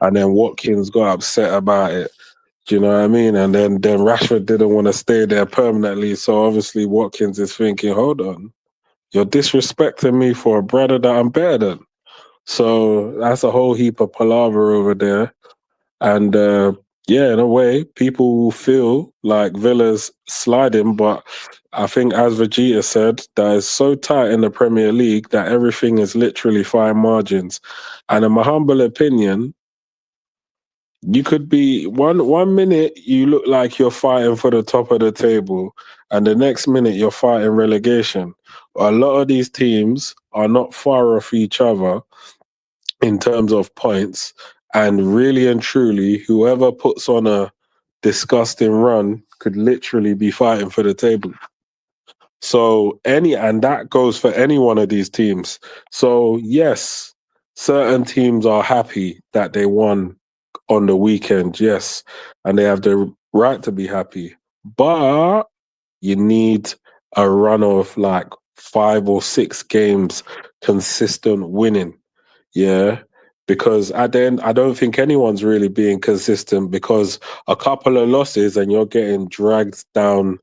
and then Watkins got upset about it. Do you know what I mean? And then Rashford didn't want to stay there permanently, so obviously Watkins is thinking, hold on. You're disrespecting me for a brother that I'm better than. So that's a whole heap of palaver over there. And yeah, in a way, people will feel like Villa's sliding, but I think, as Vegeta said, that it's so tight in the Premier League that everything is literally fine margins. And in my humble opinion, you could be one minute you look like you're fighting for the top of the table, and the next minute you're fighting relegation. A lot of these teams are not far off each other in terms of points, and really and truly, whoever puts on a disgusting run could literally be fighting for the table. So and that goes for any one of these teams. So yes, certain teams are happy that they won on the weekend, yes, and they have the right to be happy. But you need a run of like 5 or 6 games consistent winning. Yeah. Because at the end, I don't think anyone's really being consistent, because a couple of losses and you're getting dragged down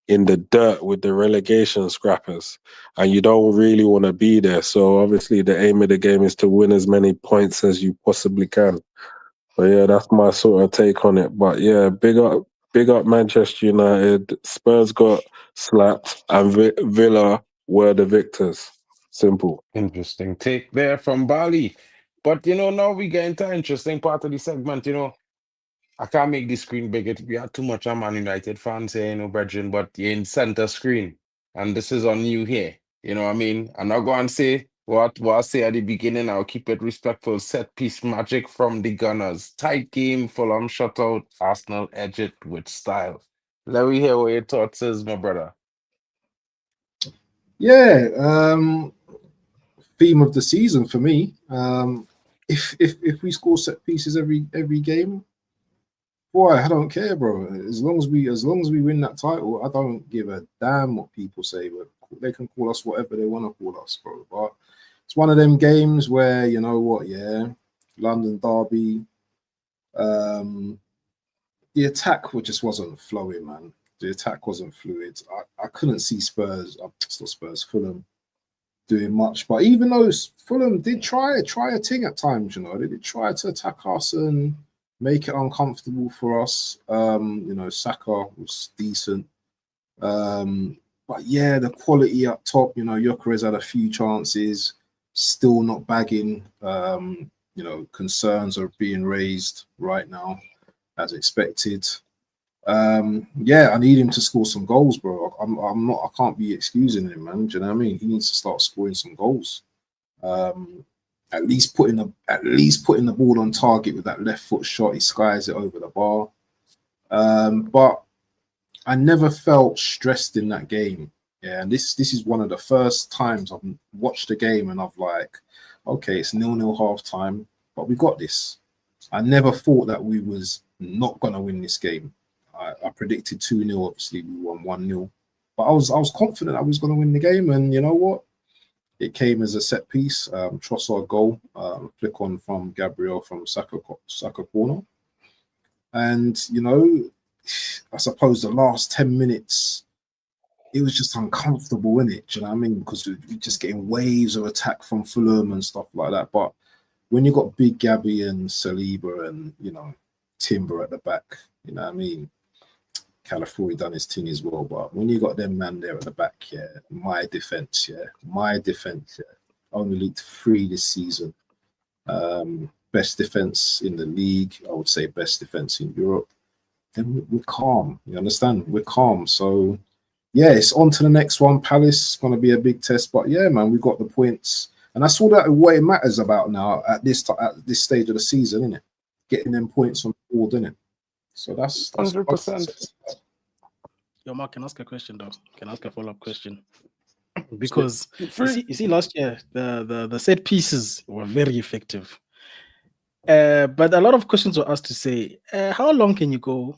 in the dirt with the relegation scrappers, and you don't really want to be there. So obviously the aim of the game is to win as many points as you possibly can. But yeah, that's my sort of take on it. But yeah, big up Manchester United. Spurs got slapped and Villa were the victors. Simple. Interesting take there from Bali. But now we get into interesting part of the segment. I can't make the screen bigger. We are too much of Man United fans here, brethren, but you're in center screen. And this is on you here. You know what I mean? I'm not going to say what I say at the beginning. I'll keep it respectful. Set piece magic from the Gunners. Tight game, Fulham shutout. Arsenal edge it with style. Let me hear what your thoughts is, my brother. Yeah, theme of the season for me. If we score set pieces every game, boy, I don't care, bro. As long as we win that title, I don't give a damn what people say. But they can call us whatever they want to call us, bro. But it's one of them games where, you know what, yeah, London derby. The attack just wasn't flowing, man. The attack wasn't fluid. I couldn't see Fulham doing much. But even though Fulham did try a thing at times, they did try to attack us and make it uncomfortable for us. Saka was decent. But yeah, the quality up top, Gyökeres had a few chances, still not bagging. Concerns are being raised right now, as expected. I need him to score some goals, bro. I can't be excusing him, man. Do you know what I mean? He needs to start scoring some goals. At least putting the ball on target with that left foot shot. He skies it over the bar. But I never felt stressed in that game. Yeah, and this is one of the first times I've watched a game and I've like, okay, it's 0-0 half time, but we got this. I never thought that we was not gonna win this game. I predicted 2-0. Obviously, we won 1-0, but I was confident I was going to win the game. And you know what? It came as a set piece. Trossard goal, flick on from Gabriel from Saka corner, and I suppose the last 10 minutes, it was just uncomfortable, innit? Do you know what I mean? Because we're just getting waves of attack from Fulham and stuff like that. But when you got Big Gabby and Saliba and, you know, Timber at the back, you know what I mean? California done his thing as well. But when you got them man there at the back, yeah, my defense, only leaked 3 this season. Best defense in the league, I would say best defense in Europe. Then we're calm. You understand? We're calm. So yeah, it's on to the next one. Palace going to be a big test, but yeah, man, we got the points, and that's all that what it matters about now at this stage of the season, isn't it? Getting them points on the board, isn't it? So that's 100%. Yo, Mark, can I ask a question though? Can I ask a follow-up question? Because you see, last year the set pieces were very effective. But a lot of questions were asked to say, how long can you go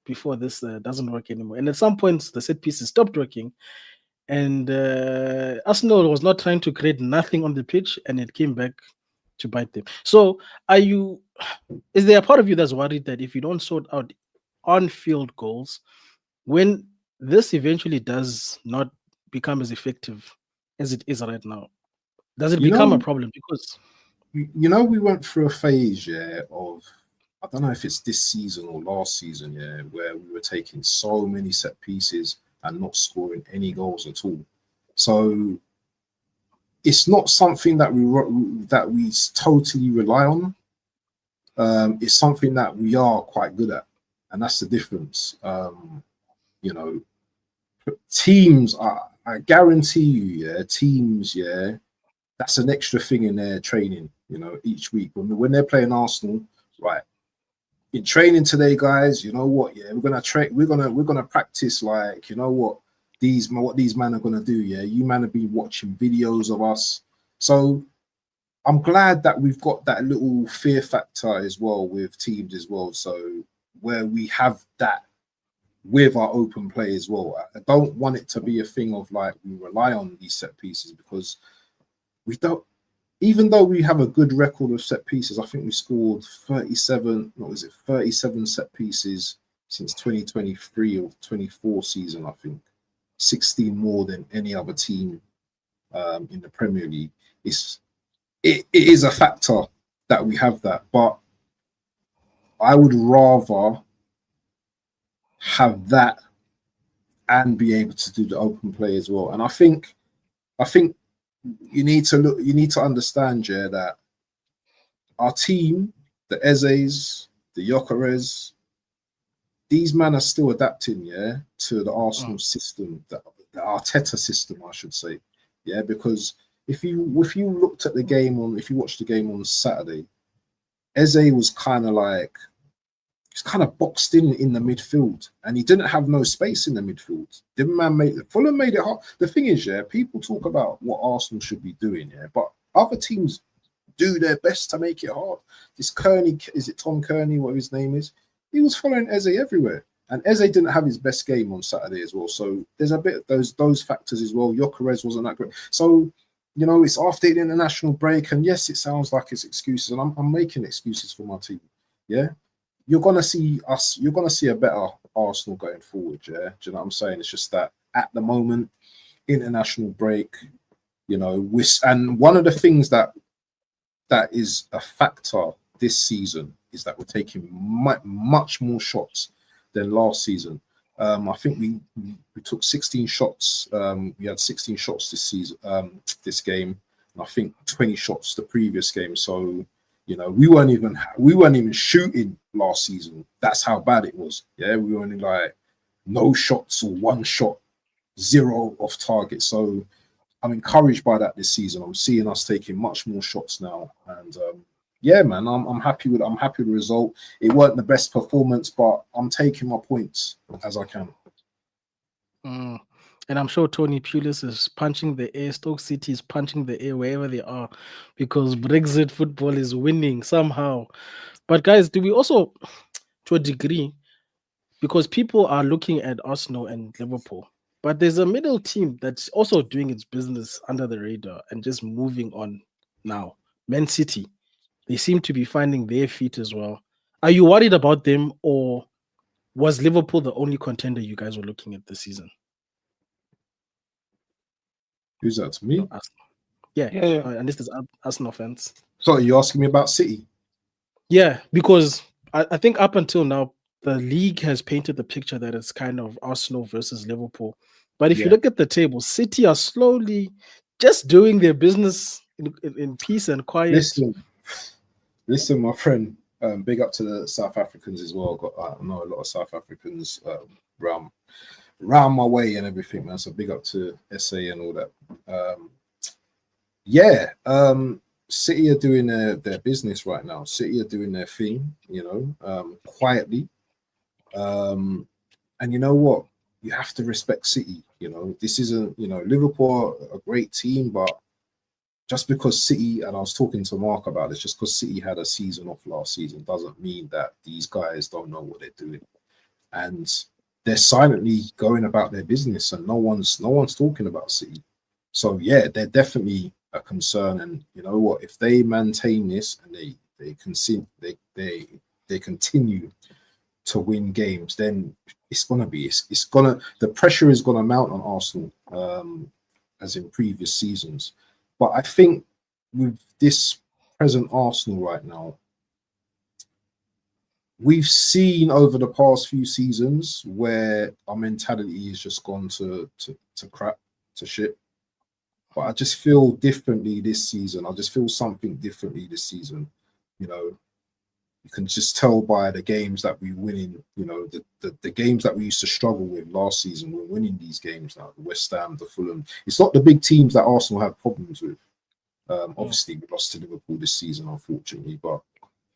before this doesn't work anymore? And at some points, the set pieces stopped working, and Arsenal was not trying to create nothing on the pitch, and it came back to bite them. So, is there a part of you that's worried that if you don't sort out on-field goals, when this eventually does not become as effective as it is right now, does it become a problem? Because you know, we went through a phase, of, I don't know if it's this season or last season, where we were taking so many set pieces and not scoring any goals at all. So it's not something that we totally rely on. It's something that we are quite good at, and that's the difference. You know, teams I guarantee you, teams, that's an extra thing in their training, you know, each week. When they're playing Arsenal, right, in training today, guys, you know what, we're gonna practice, like, you know what these men are gonna do, you man have been watching videos of us. So I'm glad that we've got that little fear factor as well with teams as well, so where we have that with our open play as well. I don't want it to be a thing of like we rely on these set pieces, because we don't, even though we have a good record of set pieces. I think we scored 37 set pieces since 2023 or 24 season. I think 16 more than any other team in the Premier League. It is a factor that we have that, but I would rather have that and be able to do the open play as well. And I think you need to understand, that our team, the Ezes, the Gyökeres, these men are still adapting, to the Arsenal system, the Arteta system, I should say, because if you looked at the game if you watched the game on Saturday, Eze was kind of boxed in the midfield, and he didn't have no space in the midfield. Fulham made it hard. The thing is, people talk about what Arsenal should be doing, but other teams do their best to make it hard. This Kearney, is it Tom Kearney, what his name is? He was following Eze everywhere, and Eze didn't have his best game on Saturday as well. So there's a bit of those factors as well. Gyökeres wasn't that great. So, you know, it's after the international break, and yes, it sounds like it's excuses, and I'm making excuses for my team, You're gonna see a better Arsenal going forward, Do you know what I'm saying? It's just that at the moment, international break, and one of the things that is a factor this season is that we're taking much more shots than last season. I think we took 16 shots. We had 16 shots this season, this game, and I think 20 shots the previous game. So, we weren't even shooting last season. That's how bad it was. We were only like no shots or one shot, 0 off target. So I'm encouraged by that this season. I'm seeing us taking much more shots now, and man, I'm happy with the result. It weren't the best performance, but I'm taking my points as I can. And I'm sure Tony Pulis is punching the air. Stoke City is punching the air wherever they are, because Brexit football is winning somehow. But guys, do we also, to a degree, because people are looking at Arsenal and Liverpool, but there's a middle team that's also doing its business under the radar and just moving on now. Man City, they seem to be finding their feet as well. Are you worried about them, or was Liverpool the only contender you guys were looking at this season? Who's that, to me? No, Arsenal. Yeah. Yeah. And this is Arsenal fans. Sorry, you're asking me about City? Yeah, because I think up until now, the league has painted the picture that it's kind of Arsenal versus Liverpool. But if you Yeah. look at the table, City are slowly just doing their business in peace and quiet. Listen, my friend. Big up to the South Africans as well. I know a lot of South Africans round my way and everything, man. So big up to SA and all that. City are doing their business right now. City are doing their thing, quietly. And you know what? You have to respect City. This isn't, Liverpool are a great team, but just because City, and I was talking to Mark about this, just because City had a season off last season doesn't mean that these guys don't know what they're doing. And they're silently going about their business, and no one's talking about City. So yeah, they're definitely a concern. And you know what? If they maintain this and they continue to win games, then the pressure is gonna mount on Arsenal, as in previous seasons. But I think with this present Arsenal right now, we've seen over the past few seasons where our mentality has just gone to crap, to shit. But I just feel differently this season. I just feel something differently this season. You can just tell by the games that we're winning, the games that we used to struggle with last season, we're winning these games now. The West Ham, the Fulham. It's not the big teams that Arsenal have problems with. Obviously, we lost to Liverpool this season, unfortunately, but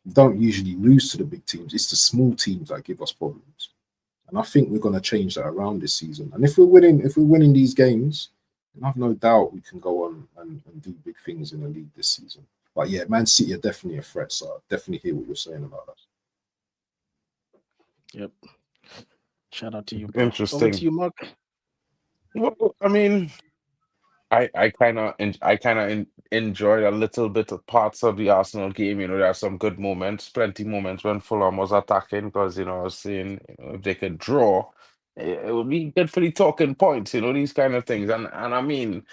we don't usually lose to the big teams. It's the small teams that give us problems. And I think we're going to change that around this season. And if we're winning these games, then I've no doubt we can go on and do big things in the league this season. But yeah, Man City are definitely a threat, so I definitely hear what you're saying about that. Yep. Shout out to you, bro. Interesting. Over to you, Mark. Well, I mean, I kind of enjoyed a little bit of parts of the Arsenal game. There are some good moments, plenty moments when Fulham was attacking, because I was saying, if they could draw, it would be good for the talking points. These kind of things. And I mean,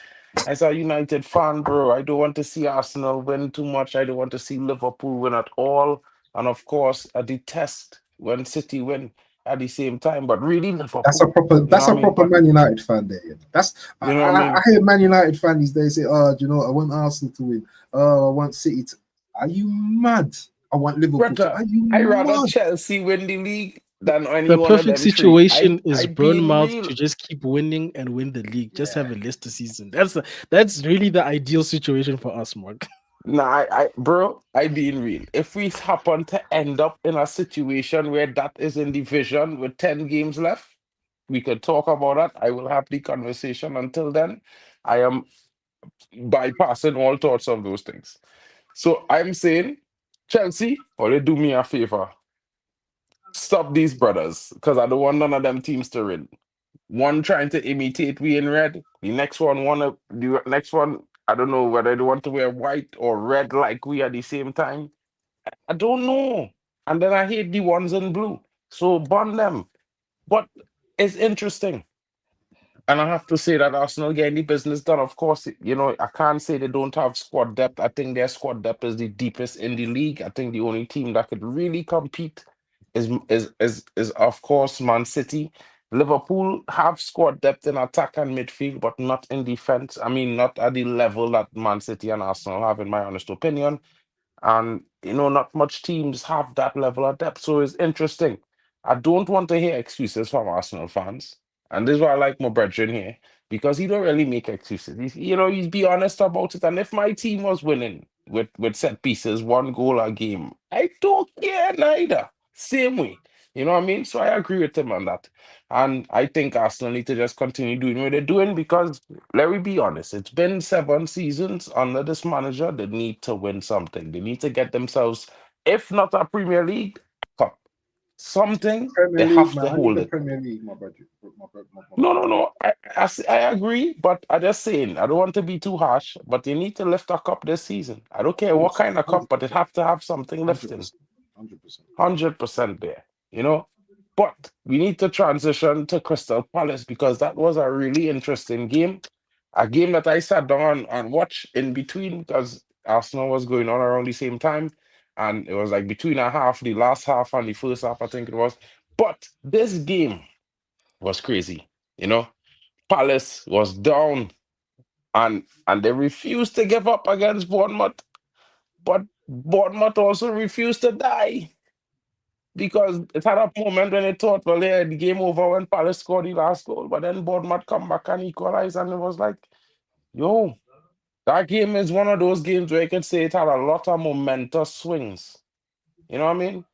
as a United fan, bro, I don't want to see Arsenal win too much. I don't want to see Liverpool win at all. And of course, I detest when City win at the same time. But really, Liverpool. That's a proper Man United fan there. I hear Man United fan these days say, "Oh, do you know, I want Arsenal to win. Oh, I want City to." Are you mad? I want Liverpool to. Are you I'd mad? rather Chelsea win the league than any The one of them perfect situation three. is Bournemouth to just keep winning and win the league. Just have a Leicester season. That's really the ideal situation for us, Mark. Nah, I being real. If we happen to end up in a situation where that is in division with 10 games left, we could talk about that. I will have the conversation. Until then, I am bypassing all thoughts of those things. So I'm saying, Chelsea, or they do me a favor. Stop these brothers, because I don't want none of them teams to win. One trying to imitate we in red. The next one I don't know whether they want to wear white or red like we at the same time. I don't know. And then I hate the ones in blue. So burn them. But it's interesting. And I have to say that Arsenal getting the business done. Of course, I can't say they don't have squad depth. I think their squad depth is the deepest in the league. I think the only team that could really compete is of course Man City. Liverpool have squad depth in attack and midfield, but not in defense. I mean, not at the level that Man City and Arsenal have, in my honest opinion. And not much teams have that level of depth. So it's interesting. I don't want to hear excuses from Arsenal fans. And this is why I like my brethren here, because he don't really make excuses. He's be honest about it. And if my team was winning with set pieces, 1 goal a game, I don't care neither. Same way. You know what I mean? So I agree with him on that. And I think Arsenal need to just continue doing what they're doing, because let me be honest, it's been 7 seasons under this manager. They need to win something. They need to get themselves, if not a Premier League cup, something. Premier They League, have man. to I need hold the it. Premier League, my brother. No. I agree, but I just saying, I don't want to be too harsh, but they need to lift a cup this season. I don't care what kind of cup, but it have to have something lifting. 100%. 100% there, But we need to transition to Crystal Palace because that was a really interesting game. A game that I sat down and watched in between because Arsenal was going on around the same time. And it was like between a half, the last half and the first half, I think it was. But this game was crazy. You know, Palace was down and they refused to give up against Bournemouth. But Bournemouth also refused to die because it had a moment when they thought, well, yeah, the game over when Palace scored the last goal. But then Bournemouth come back and equalize, and it was like, yo, that game is one of those games where you could say it had a lot of momentous swings. You know what I mean?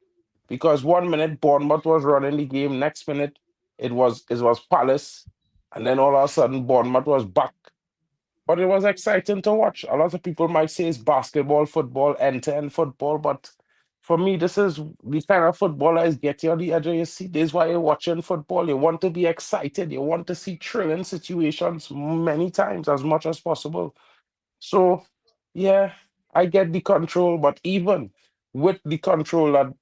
Because 1 minute Bournemouth was running the game, next minute it was Palace, and then all of a sudden Bournemouth was back. But it was exciting to watch. A lot of people might say it's basketball, football, end-to-end football, but for me, this is the kind of football that is get you on the edge of your seat. This is why you're watching football. You want to be excited. You want to see thrilling situations many times, as much as possible. So, yeah, I get the control, but even with the control that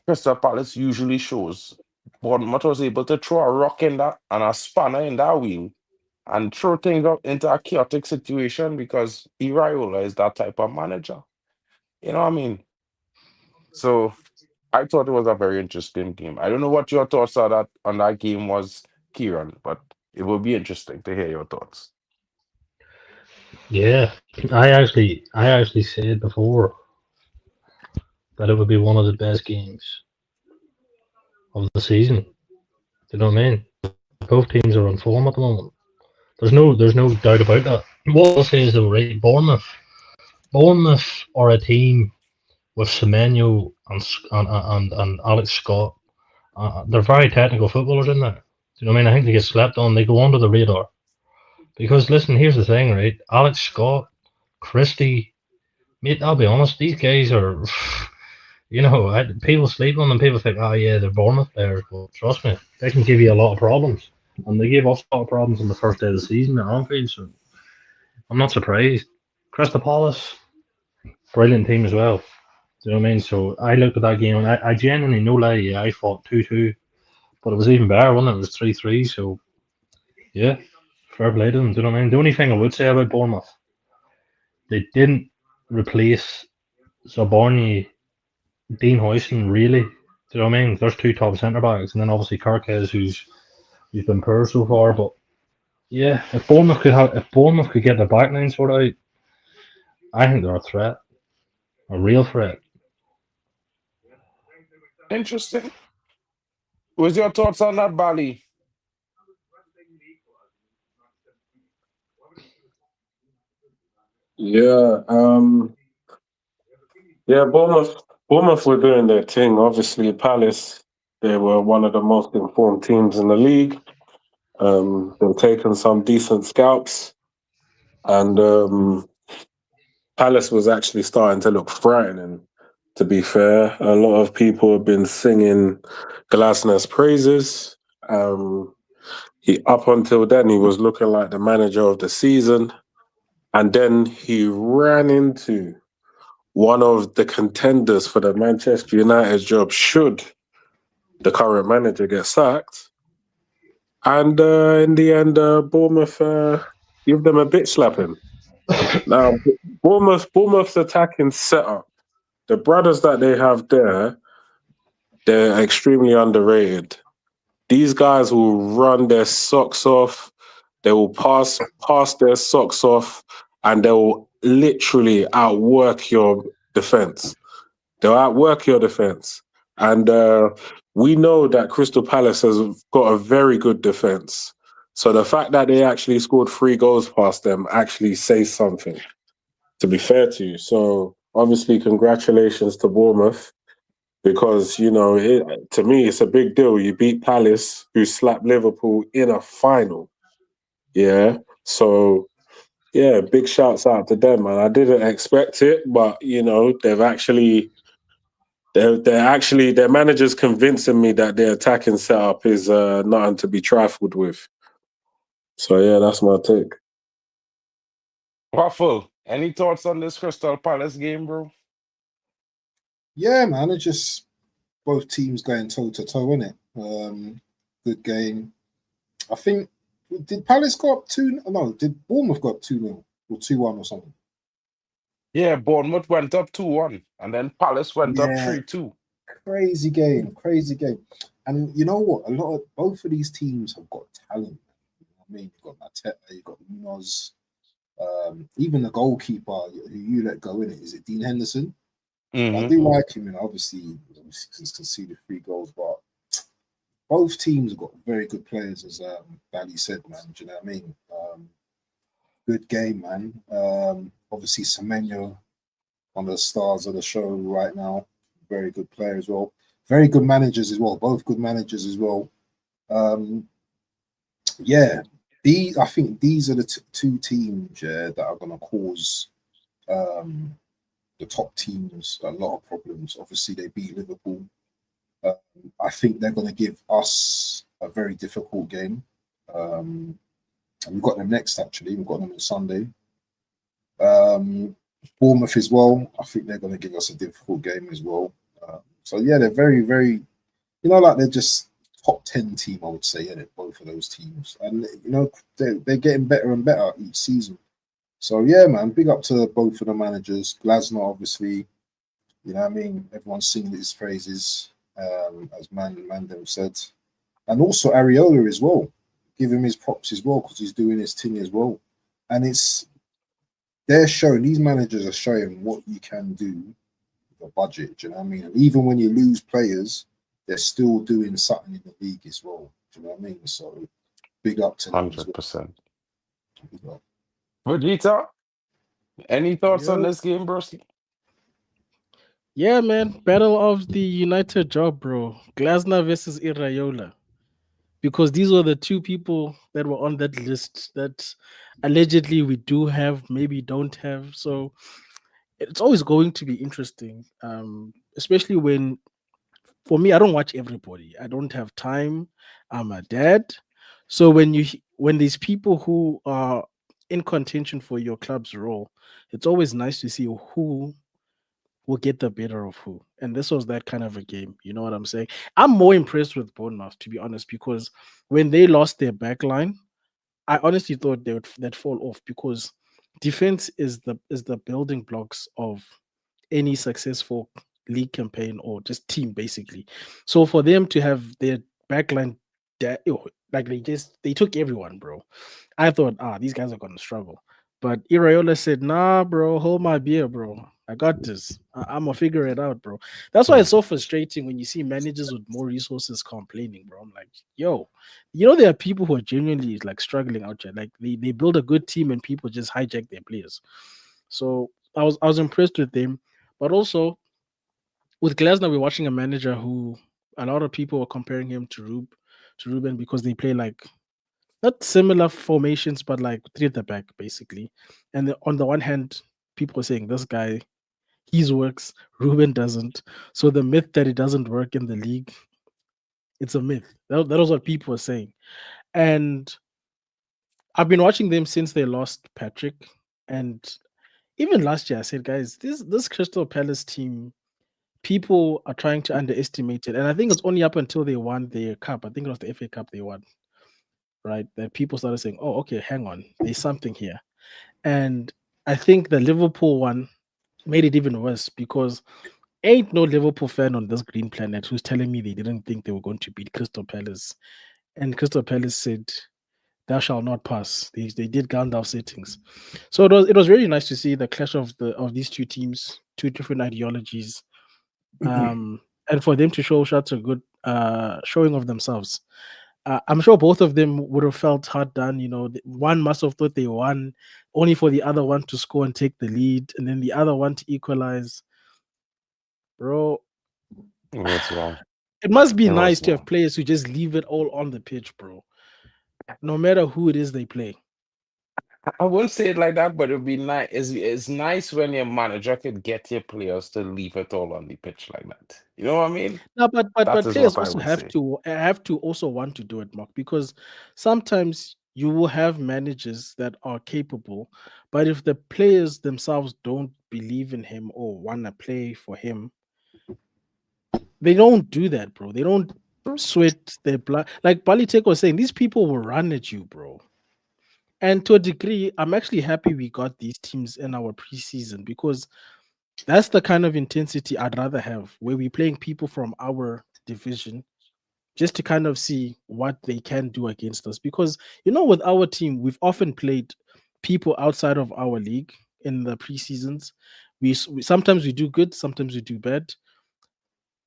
Crystal Palace usually shows, Bournemouth was able to throw a rock in that and a spanner in that wheel and throw things out into a chaotic situation because Iraola is that type of manager. You know what I mean? So I thought it was a very interesting game. I don't know what your thoughts are that on that game was, Kieran, but it will be interesting to hear your thoughts. Yeah, I actually said before that it would be one of the best games of the season. Do you know what I mean? Both teams are on form at the moment. There's no doubt about that. What I'll say is though, right? Bournemouth are a team with Semenyo and Alex Scott. They're very technical footballers in there. Do you know what I mean? I think they get slept on. They go under the radar. Because listen, here's the thing, right? Alex Scott, Christie, mate, I'll be honest, these guys are, people sleep on them. People think, oh yeah, they're Bournemouth players. But trust me, they can give you a lot of problems. And they gave us a lot of problems on the first day of the season at Anfield, so I'm not surprised. Crystal Palace, brilliant team as well. Do you know what I mean? So I looked at that game and I genuinely, no lie, yeah, I thought 2-2, but it was even better, wasn't it? It was 3-3, so yeah, fair play to them. Do you know what I mean? The only thing I would say about Bournemouth, they didn't replace Zaborny, Dean Hoyson, really. Do you know what I mean? There's two top centre backs, and then obviously Kirkes, who's been poor so far. But yeah, if Bournemouth could get their backline sorted out, I think they're a threat, a real threat. Interesting. What's your thoughts on that, Bali? Yeah, yeah. Bournemouth were doing their thing. Obviously, Palace, they were one of the most informed teams in the league. They've taken some decent scalps, and Palace was actually starting to look frightening. To be fair, a lot of people have been singing Glasner's praises. Up until then, he was looking like the manager of the season, and then he ran into one of the contenders for the Manchester United job should the current manager get sacked. And in the end, Bournemouth give them a bitch slapping. Now, Bournemouth's attacking setup, the brothers that they have there, they're extremely underrated. These guys will run their socks off. They will pass their socks off, and they will literally outwork your defense. They'll outwork your defense. And we know that Crystal Palace has got a very good defense. So the fact that they actually scored 3 goals past them actually says something, to be fair to you. So obviously, congratulations to Bournemouth because, to me, it's a big deal. You beat Palace, who slapped Liverpool in a final. Yeah. So, yeah, big shouts out to them, man. I didn't expect it, but, their manager's convincing me that their attacking setup is nothing to be trifled with. So yeah, that's my take. Waffle, any thoughts on this Crystal Palace game, bro? Yeah, man. It's just both teams going toe to toe, innit? Good game. I think did Palace go up 2? No, did Bournemouth go up 2-0 or 2-1 or something? Yeah, Bournemouth went up 2-1, and then Palace went up Yeah. 3-2. Crazy game, crazy game. And you know what? Both of these teams have got talent. You know what I mean, you've got Mateta, you've got Munoz, even the goalkeeper who you let go in it. Is it Dean Henderson? I do like him, and obviously he's conceded 3 goals, but both teams have got very good players, as Bally said, man. Do you know what I mean? Good game, man. Obviously Semenyo, one of the stars of the show right now. Very good player as well. Very good managers as well. Both good managers as well. Yeah, I think these are the 2 teams that are going to cause the top teams a lot of problems. Obviously, they beat Liverpool. I think they're going to give us a very difficult game. And we've got them next, actually. We've got them on Sunday. Bournemouth as well. I think they're going to give us a difficult game as well. So, yeah, they're very, very, like they're just top 10 team, I would say, both of those teams. And, they're getting better and better each season. So, yeah, man, big up to both of the managers. Glasner, obviously, you know what I mean? Everyone's singing his phrases, as Mandem said. And also Areola as well. Give him his props as well, because he's doing his thing as well. And these managers are showing what you can do with a budget, do you know what I mean? And even when you lose players, they're still doing something in the league as well. Do you know what I mean? So big up to them. 100%. Vegeta, any thoughts on this game, broski? Yeah, man. Battle of the United job, bro. Glasner versus Iraola. Because these were the 2 people that were on that list that allegedly we do have, maybe don't have. So it's always going to be interesting. Especially when, for me, I don't watch everybody. I don't have time. I'm a dad. So when these people who are in contention for your club's role, it's always nice to see who will get the better of who. And this was that kind of a game. You know what I'm saying? I'm more impressed with Bournemouth, to be honest, because when they lost their back line, I honestly thought they'd fall off, because defense is the building blocks of any successful league campaign or just team, basically. So for them to have their backline, like they took everyone, bro. I thought, these guys are gonna struggle. But Iraola said, nah, bro, hold my beer, bro. I got this. I'm gonna figure it out, bro. That's why it's so frustrating when you see managers with more resources complaining, bro. I'm like, yo, there are people who are genuinely like struggling out there. Like they build a good team and people just hijack their players. So I was impressed with them. But also with Glasner, we're watching a manager who a lot of people are comparing him to Ruben, because they play like not similar formations, but like 3 at the back, basically. And on the one hand, people are saying this guy, his works, Ruben doesn't. So the myth that it doesn't work in the league, it's a myth. That was what people are saying. And I've been watching them since they lost Patrick. And even last year, I said, guys, this Crystal Palace team, people are trying to underestimate it. And I think it's only up until they won their cup. I think it was the FA Cup they won, right? That people started saying, oh, okay, hang on, there's something here. And I think the Liverpool one made it even worse, because ain't no Liverpool fan on this green planet who's telling me they didn't think they were going to beat Crystal Palace. And Crystal Palace said, thou shall not pass. They did Gandalf settings. So it was really nice to see the clash of these 2 teams, 2 different ideologies. And for them to show such a good showing of themselves. I'm sure both of them would have felt hard done. One must have thought they won, only for the other one to score and take the lead, and then the other one to equalize. Bro, What's wrong? it must be nice What's to have wrong? players who just leave it all on the pitch, bro. No matter who it is they play. I wouldn't say it like that, but it'd be nice. It's nice when your manager could get your players to leave it all on the pitch like that. You know what I mean? No, but That is players what I also would have say. to also want to do it, Mark, because sometimes you will have managers that are capable, but if the players themselves don't believe in him or want to play for him, they don't do that, bro. They don't sweat their blood. Like Balitek was saying, these people will run at you, bro. And to a degree, I'm actually happy we got these teams in our preseason because that's the kind of intensity I'd rather have, where we're playing people from our division just to kind of see what they can do against us. Because, with our team, we've often played people outside of our league in the preseasons. We sometimes we do good, sometimes we do bad,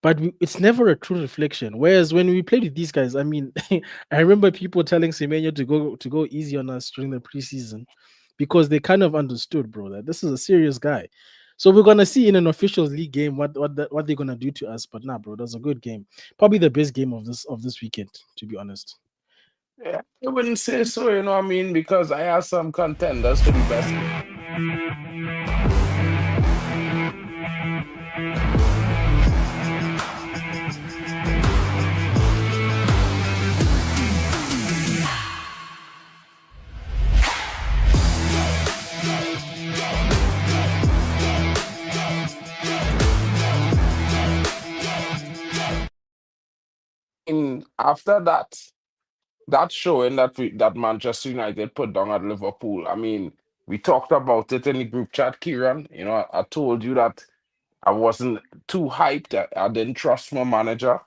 but it's never a true reflection. Whereas when we played with these guys, I mean, I remember people telling Semenyo to go easy on us during the preseason because they kind of understood, bro, that this is a serious guy. So we're gonna see in an official league game what they're gonna do to us. But nah, bro, that's a good game. Probably the best game of this weekend, to be honest. Yeah, I wouldn't say so, you know what I mean? Because I have some contenders for the best game. After that showing that Manchester United put down at Liverpool, I mean, we talked about it in the group chat, Kieran. You know, I told you that I wasn't too hyped. I didn't trust my manager.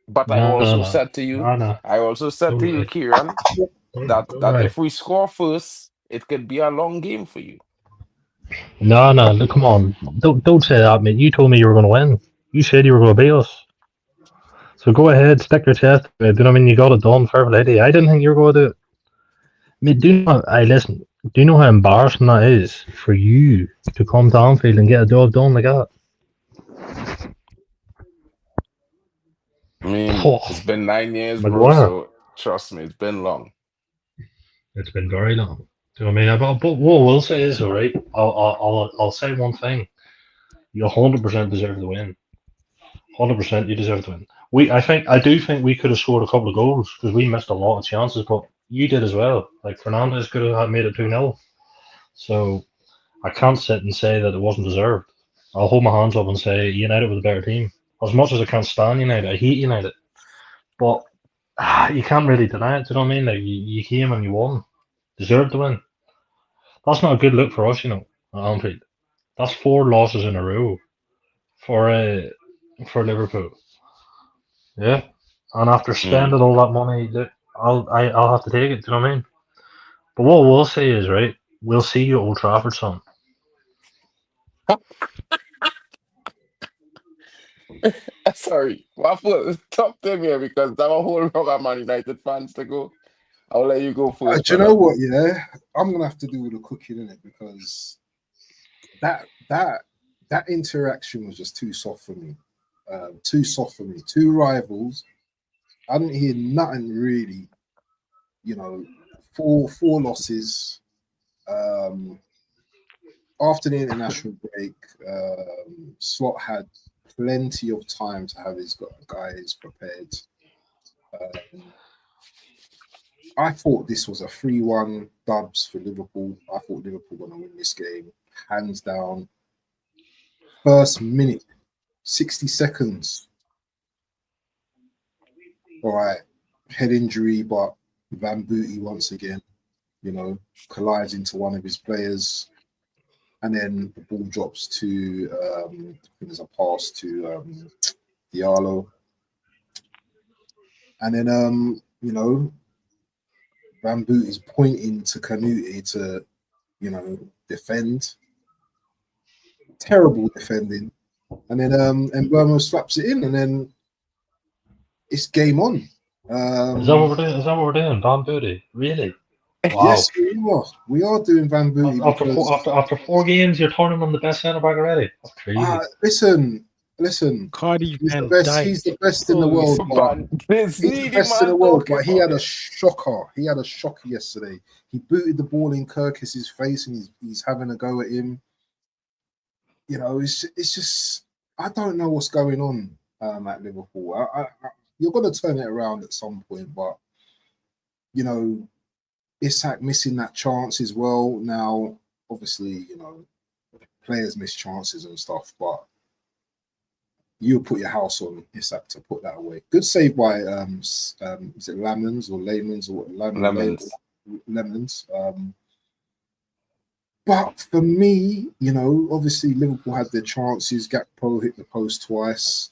But I No, no, also no, said to you, no, no. to Don't you, worry. Kieran, Don't, that don't that worry. if we score first, it could be a long game for you. No, no, look, come on. Don't say that, mate. You told me you were going to win. You said you were going to beat us. So go ahead, stick your chest. Do you know what I mean? You got it done. Fair play to you. I didn't think you were going to do it. Mate, do you know? I listen. Do you know how embarrassing that is for you to come to Anfield and get a job done like that? I mean, Oh, it's been 9 years, bro. Maguire. So trust me, it's been long. It's been very long. Do you know what I mean? But what I will say is, all right. I'll say one thing. You 100% deserve the win. 100% you deserve to win. I do think we could have scored a couple of goals because we missed a lot of chances, but you did as well. Like Fernandez could have made it 2-0. So I can't sit and say that it wasn't deserved. I'll hold my hands up and say United was a better team. As much as I can't stand United, I hate United. But you can't really deny it. Do you know what I mean? Like you came and you won, deserved to win. That's not a good look for us, at Anfield. That's 4 losses in a row for Liverpool. Yeah, and after Mm. spending all that money, look, I'll have to take it. Do you know what I mean? But what we'll say is right. We'll see you at Old Trafford, son. Sorry, Waffle, talk to me here because there are a whole lot of Man United fans to go. I'll let you go first, Do you know brother. what? Yeah, I'm gonna have to do with the cooking in it because that that that interaction was just too soft for me. Too soft for me. Two rivals. I didn't hear nothing really. You know, four losses. Um, After the international break, Slot had plenty of time to have his guys prepared. I thought this was a 3-1 dubs for Liverpool. I thought Liverpool were going to win this game, hands down. First minute, 60 seconds. All right, head injury, but Van Booty once again, collides into one of his players. And then the ball drops to, I think there's a pass to Diallo. And then, Van Boot is pointing to Canute to, defend. Terrible defending. And then Mbeumo slaps it in, and then it's game on. Is that what we're doing? Is that what we're doing? Van Booty? Really? Wow. Yes, we are. We are doing Van Booty After because after 4 games, you're turning on the best centre back already. That's crazy. listen. Cardi He's the Van best. Dyke. He's the best in the Oh, world. But man, this he's the needy best in the man world. talking But he about had a it. shocker. He had a shocker yesterday. He booted the ball in Kirkis's face, and he's having a go at him. It's just I don't know what's going on at Liverpool. You're going to turn it around at some point, but it's like missing that chance as well. Now, obviously, players miss chances and stuff, but you'll put your house on Isak to put that away. Good save by is it Lamens or Lamens or Lemons. Lemons. But for me, obviously Liverpool had their chances. Gakpo hit the post twice.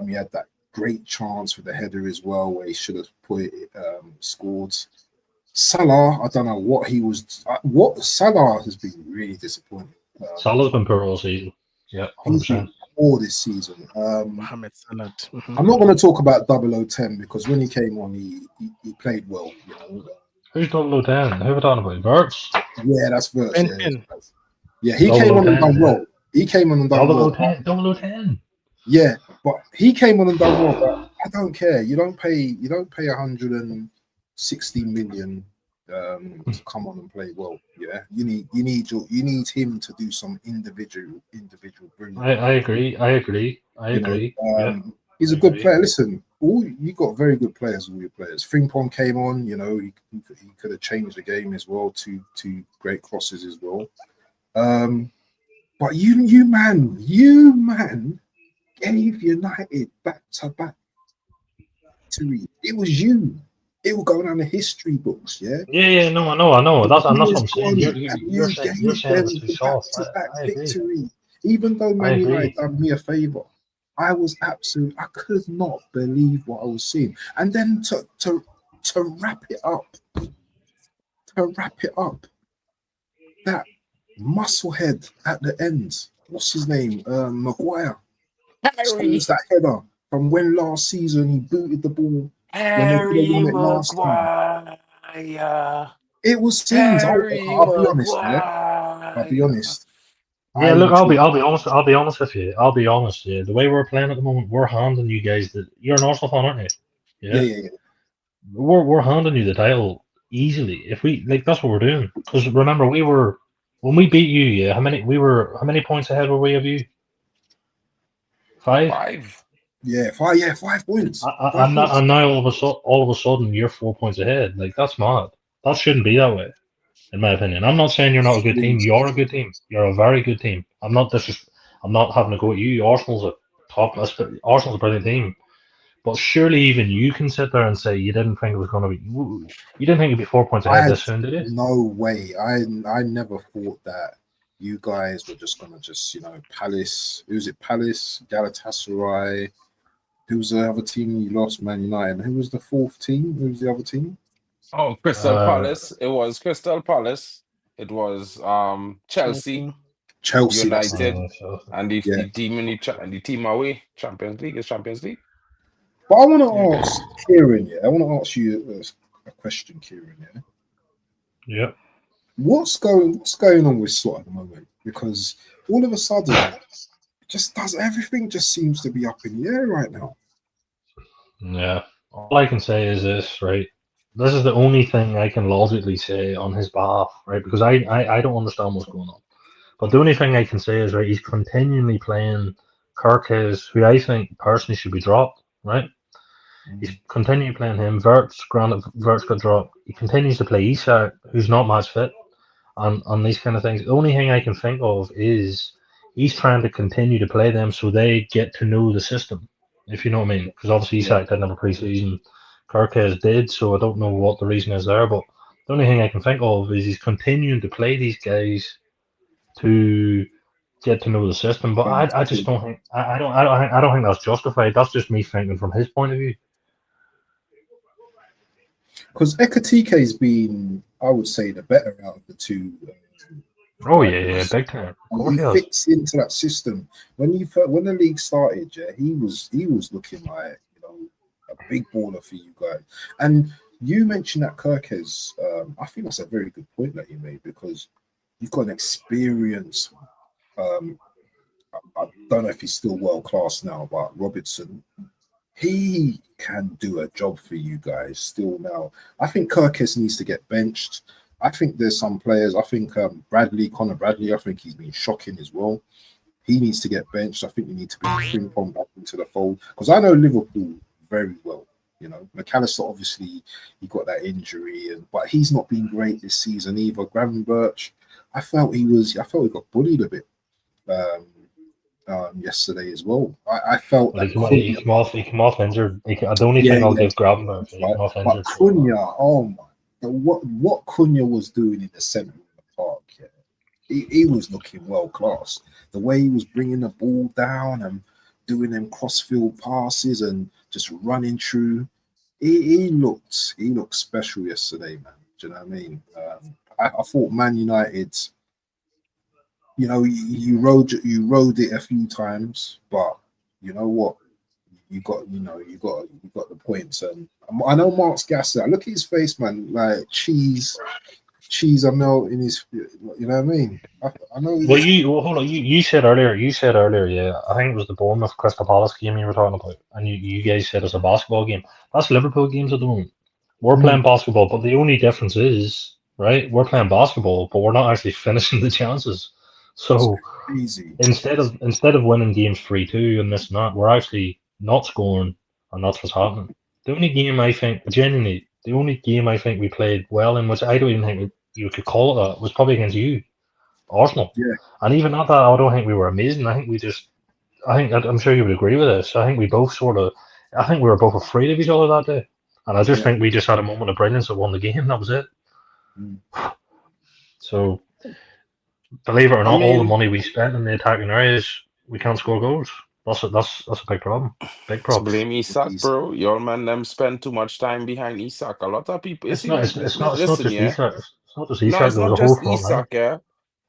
He had that great chance with the header as well, where he should have put it, scored. Salah, I don't know what he was. What Salah has been really disappointing. Salah's been poor all season. Yeah, He's 100%. been poor this season. Mohamed Salah. I'm not going to talk about 0010 because when he came on, he played well. Who's 010? Who are we talking about? Verts? Yeah, that's Verts. Ben Yeah, Ken. yeah, he came on and 010, done well. He came on and done well. 010. 010. Yeah, but he came on and done well. But I don't care. You don't pay 160 million to come on and play well. Yeah, you need him to do some individual brilliant. I agree. Yeah. He's a good player. Listen, you got very good players. All your players. Frimpong came on. He could have changed the game as well. Two great crosses as well. But you man gave United back-to-back victory. It was you. It will go down the history books, yeah? Yeah, no, I know. That's what I'm saying. You You're saying it's too soft. back-to-back I agree. victory. Even though Man United done me a favour, I could not believe what I was seeing. And then to wrap it up, that musclehead at the end, what's his name? Maguire. Scores that header from when last season he booted the ball. Harry Maguire. It was scenes. I'll be honest, yeah. I'll be honest. Yeah, look, I'll be honest with you. The way we're playing at the moment, we're handing you guys you're an Arsenal fan, aren't you? Yeah. We're handing you the title easily. If we that's what we're doing. Because remember, when we beat you, yeah, how many points ahead were we of you? 5? 5. Yeah, 5 points. And now all of a sudden you're 4 points ahead. That's mad. That shouldn't be that way, in my opinion. I'm not saying you're not a good team. You're a good team. You're a very good team. I'm not having to go at you. Arsenal's a brilliant team. But surely even you can sit there and say you didn't think it was going to be. You didn't think it'd be 4 points ahead this soon, did you? No way. I never thought that you guys were just going to Palace. Who's it? Palace, Galatasaray. Who's the other team you lost? Man United. Who was the fourth team? Who was the other team? Oh, Crystal Palace. It was Crystal Palace. It was Chelsea. United, and the team away. Champions League is Champions League. But I want to ask Kieran. Yeah, I want to ask you a question, Kieran. Yeah. Yeah. What's going on with Slot at the moment? Because all of a sudden, everything just seems to be up in the air right now. Yeah. All I can say is this, right? This is the only thing I can logically say on his behalf, right? Because I don't understand what's going on. But the only thing I can say is, right, he's continually playing Kirkes, who I think personally should be dropped, right? He's continuing playing him. Verts got dropped. He continues to play Isak, who's not match fit, on these kind of things. The only thing I can think of is he's trying to continue to play them so they get to know the system, if you know what I mean. Because obviously Isak didn't have a pre-season. Kirkes did, so I don't know what the reason is there. But the only thing I can think of is he's continuing to play these guys to get to know the system. But I just don't think I don't think that's justified. That's just me thinking from his point of view. Because Ekatike's been, I would say, the better out of the two. Big time. He fits into that system. When the league started, he was looking like a big baller for you guys. And you mentioned that Kirkes. I think that's a very good point that you made because you've got an experience. I don't know if he's still world class now, but Robertson, he can do a job for you guys still now. I think Kirkes needs to get benched. I think there's some players. I think Conor Bradley, I think he's been shocking as well. He needs to get benched. I think we need to bring Frimpong back into the fold because I know Liverpool very well. McAllister, obviously, he got that injury, but he's not been great this season either. Gravenberch, I felt he got bullied a bit yesterday as well. I felt Well, that he Cunha, came off injured. The only yeah, thing I'll yeah, give Gravenberch, he right. came off But injured. So, Cunha, oh my, what Cunha was doing in the centre of the park, yeah, he was looking world class. The way he was bringing the ball down and doing them crossfield passes and just running through, he looked special yesterday, man. Do you know what I mean? I thought Man United, you rode it a few times, but you know what? You got the points. And I know Mark's gassed out. Look at his face, man. Like cheese are melting his. You know what I mean? I know. hold on. You said earlier. Yeah. I think it was the Bournemouth Crystal Palace game you were talking about, and you guys said it's a basketball game. That's Liverpool games at the moment. We're playing basketball, but the only difference is, right? We're playing basketball, but we're not actually finishing the chances. It's So crazy. instead of winning games 3-2 and this and that, we're actually not scoring, and that's what's happening. The only game I think, genuinely, the only game I think we played well in, which I don't even think you could call it that, was probably against you, Arsenal. Yeah, And even at that, I don't think we were amazing. I think we just, I'm sure you would agree with this. I think we both I think we were both afraid of each other that day. And I just yeah. think we just had a moment of brilliance that won the game. That was it. Mm. So, believe it or I not, all the mean, money we spent in the attacking areas, we can't score goals. That's a big problem. Big it's props. blame Isak, Easy. bro. Your man them spend too much time behind Isak. A lot of people, you see, like, It's not listen, just yeah. Isak. It's not just No, Isak. it's There was not a whole just front line. Isak, yeah.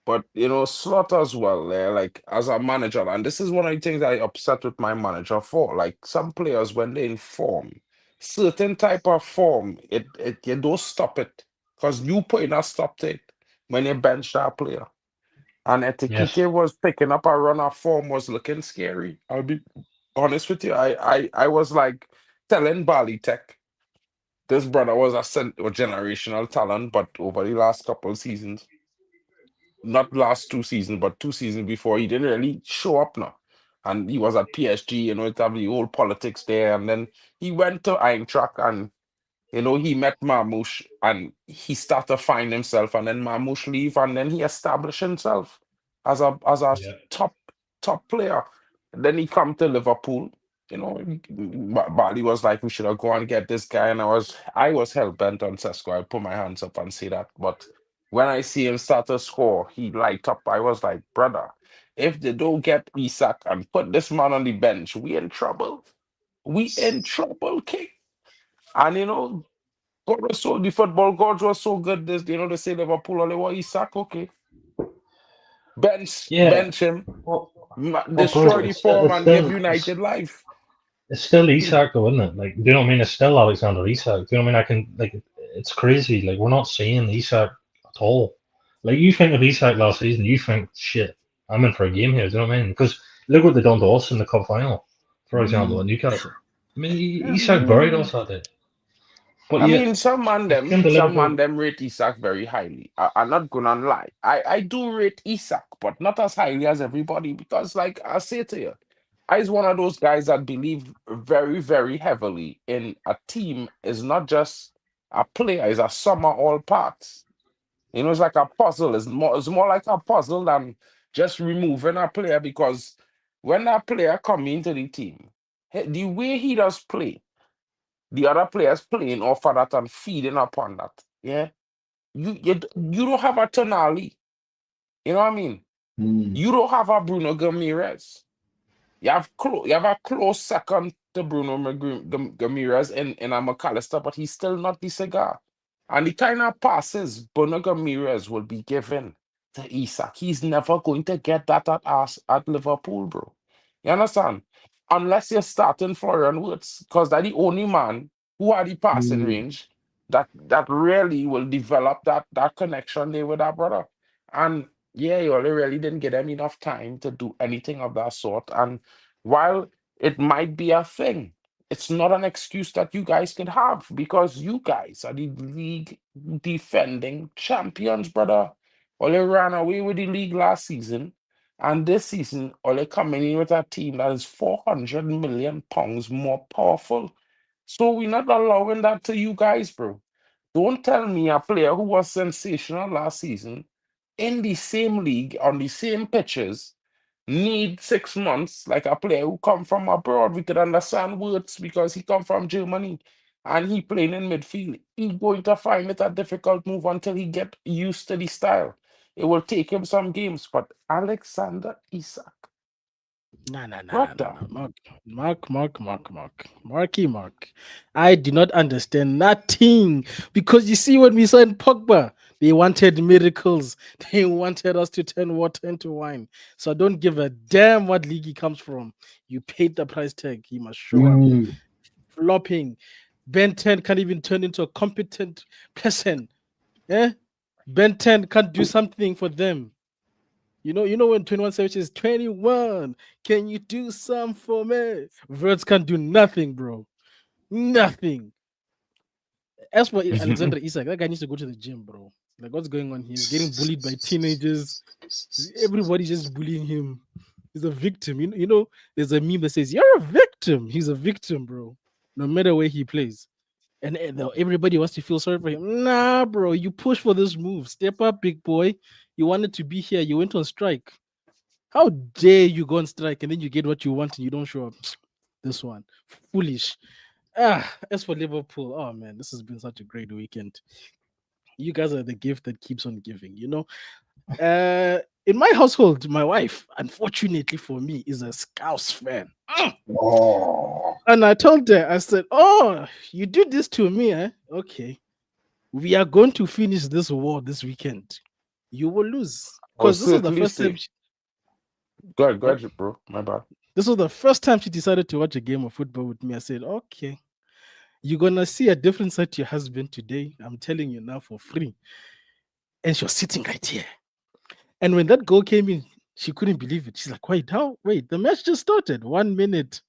But Slaughter as well, yeah, like as a manager, and this is one of the things I upset with my manager for. Like some players when they in form, certain type of form, it you don't stop it. Because you putting a stop to it when you bench that player. And Yes. Etikike was picking up a run of form was looking scary. I'll be honest with you. I was like telling Bali Tech, this brother was a generational talent, but over the last couple of seasons not last 2 seasons, but 2 seasons before, he didn't really show up now. And he was at PSG, it have the whole politics there. And then he went to Eintracht and, he met Marmoush and he started to find himself. And then Marmoush leave and then he established himself as a Yeah. top player. And then he come to Liverpool. Bali was like, we should have gone and get this guy. And I was hell bent on Sesko. I put my hands up and say that. But when I see him start to score, he light up. I was like, brother, if they don't get Isak and put this man on the bench, we in trouble. We in trouble, king. And God was the football gods was so good. This, they say Liverpool only want Isak, okay. Yeah. Bench him, Well, bro, destroy the form and give it's United life. still Isak though, isn't it? Like, do you know what I mean? It's still Alexander Isak. Do you know what I mean? I can like, it's crazy. Like, we're not seeing Isak at all. Like, you think of Isak last season, you think, shit, I'm in for a game here. Do you know what I mean? Because look what they done to us in the cup final, for example, Mm. at Newcastle. I mean, I Isak buried mean, us that day. But I yeah, mean, some man it came them, to some man Liverpool. them rate Isak very highly. I'm not gonna lie. I do rate Isak, but not as highly as everybody because, like I say to you, I is one of those guys that believe very, very heavily in a team is not just a player, it's a sum of all parts. It's like a puzzle. It's more like a puzzle than just removing a player because when that player come into the team, the way he does play the other players playing off of that and feeding upon that. Yeah. You don't have a Tonali. You know what I mean? Mm. You don't have a Bruno Ramirez. You have a close second to Bruno Ramirez in a McAllister, but he's still not the cigar. And the kind of passes Bruno Ramirez will be given to Isak, he's never going to get that at us at Liverpool, bro. You understand? Unless you're starting Florian Wirtz, because that's the only man who had the passing Mm. range that really will develop that connection there with that brother. And yeah, you only really didn't get him enough time to do anything of that sort. And while it might be a thing, it's not an excuse that you guys can have because you guys are the league defending champions, brother. Ole ran away with the league last season, and this season, Ole coming in with a team that is 400 million pounds more powerful. So we're not allowing that to you guys, bro. Don't tell me a player who was sensational last season in the same league on the same pitches need 6 months, like a player who come from abroad, we could understand words because he come from Germany and he playing in midfield. He going to find it a difficult move until he get used to the style. It will take him some games, but Alexander Isak, Nah. brother. Mark. I do not understand nothing because you see, when we signed Pogba, they wanted miracles. They wanted us to turn water into wine. So I don't give a damn what league he comes from. You paid the price tag. He must show up. Flopping. Ben 10 can't even turn into a competent person. Yeah, Ben 10 can't do something for them. You know when 21 Savage is 21, can you do some for me? Verts can't do nothing, bro. Nothing. As for Alexander Isak, that guy needs to go to the gym, bro. Like, what's going on here? He's getting bullied by teenagers. Everybody's just bullying him. He's a victim. You know, there's a meme that says, "You're a victim." He's a victim, bro. No matter where he plays. And everybody wants to feel sorry for him. Nah, bro, you push for this move. Step up, big boy. You wanted to be here. You went on strike. How dare you go on strike and then you get what you want and you don't show up? This one, foolish. As for Liverpool, oh man, this has been such a great weekend. You guys are the gift that keeps on giving. You know, in my household, my wife, unfortunately for me, is a Scouse fan. And I told her, I said, "Oh, you do this to me, eh? Okay, we are going to finish this war this weekend. You will lose because this is the first time." Go ahead, bro. My bad. This was the first time she decided to watch a game of football with me. I said, "Okay, you're gonna see a different side to your husband today. I'm telling you now for free." And she was sitting right here. And when that goal came in, she couldn't believe it. She's like, "Wait, how? Wait, the match just started. 1 minute."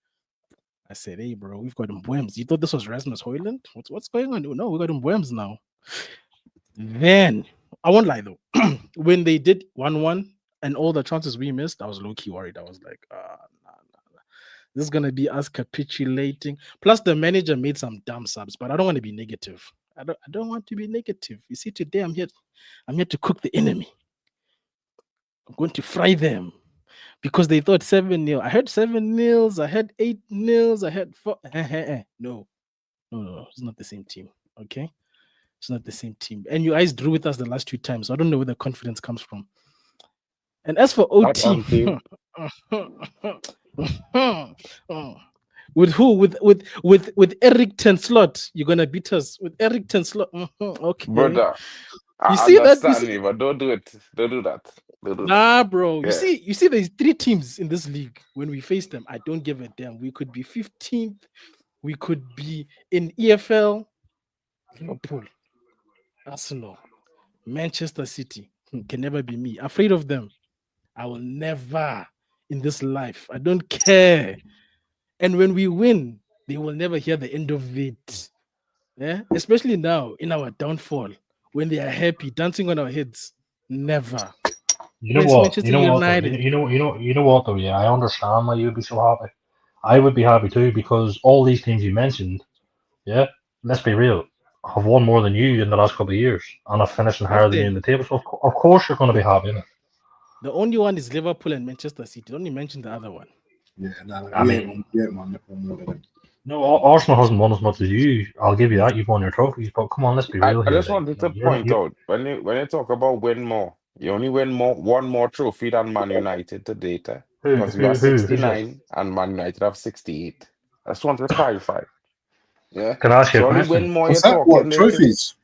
I said, "Hey, bro, we've got Mbwems. You thought this was Rasmus Højlund? What's going on? No, we got Mbwems now." Then, I won't lie though, when they did 1-1 and all the chances we missed, I was low-key worried. I was like, nah. This is gonna be us capitulating. Plus, the manager made some dumb subs, but I don't want to be negative. I don't want to be negative. You see, today I'm here to cook the enemy. I'm going to fry them. Because they thought 7-0. I heard 7-0, I had 8-0, I had 4. No, it's not the same team. Okay, it's not the same team. And you guys drew with us the last 2 times, so I don't know where the confidence comes from. And as for OT, with who? With Eric Ten-Slot, you're gonna beat us with Eric Ten-Slot. Okay, brother. You see that? Me, but don't do it. Don't do that. Nah, bro. Yeah. You see, there's 3 teams in this league. When we face them, I don't give a damn. We could be 15th. We could be in EFL. Liverpool, Arsenal, Manchester City can never be me. Afraid of them. I will never in this life. I don't care. And when we win, they will never hear the end of it. Yeah, especially now in our downfall, when they are happy dancing on our heads. Never. You know what? You know what though? Yeah, I understand why you'd be so happy. I would be happy too because all these teams you mentioned, yeah, let's be real, have won more than you in the last couple of years and have finished higher than you in the table. So of course you're going to be happy, innit? The only one is Liverpool and Manchester City. Don't you mention the other one? Yeah, I mean, no, Arsenal hasn't won as much as you. I'll give you that. You've won your trophies, but come on, let's be real I just wanted to point out when you talk about win more, you only win one more trophy than Man United to date. Because you have 69 and Man United have 68. I just wanted to clarify. Yeah. Can I ask you a question? Win more. What's that? What trophies?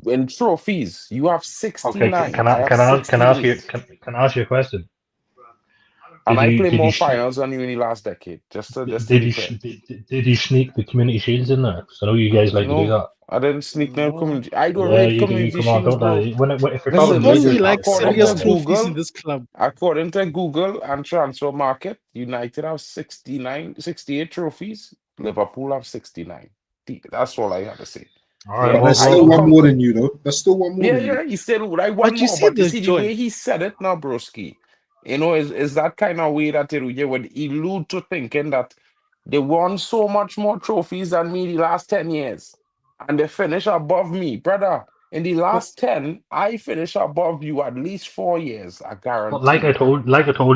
In trophies, you have 69. Okay, can I ask you a question? And I played more finals than you in the last decade. Did you sneak the community shields in there? So I know you guys like to do that. I didn't sneak no community. I don't rate community shields, bro. Only like serious trophies in this club. According to Google and Transfer Market, United have 68 trophies. Liverpool have 69. That's all I have to say. All right, that's still one more than you, though. That's still one more. Yeah, he said like one more. But you see the way he said it now, broski. You know, is that kind of way that you would allude to thinking that they won so much more trophies than me the last 10 years and they finish above me, brother. In the last 10, I finish above you at least 4 years. I But guarantee like I you. told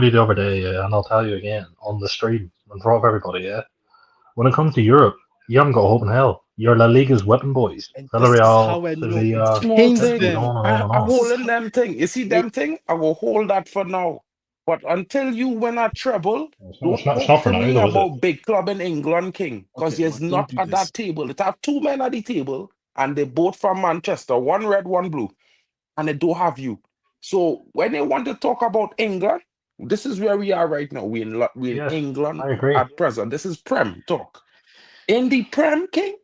you the other day, and I'll tell you again on the stream in front of everybody, yeah. When it comes to Europe, you haven't got hope in hell. You're La Liga's weapon boys. And this is Villarreal, how I know Sevilla, it Small pains it goes thing. on them. and on I and am on. This is holding them thing. You see them thing? I will hold that for now. But until you win a treble, don't It's talk not for to now, me though, is it? about big club in England, King. Because okay, he's Mark, don't not do at this. that table. It have two men at the table, and they both from Manchester, one red, one blue, and they don't have you. So when they want to talk about England, this is where we are right now. We in Yes, England I agree. at present. This is Prem talk. In the Prem, King,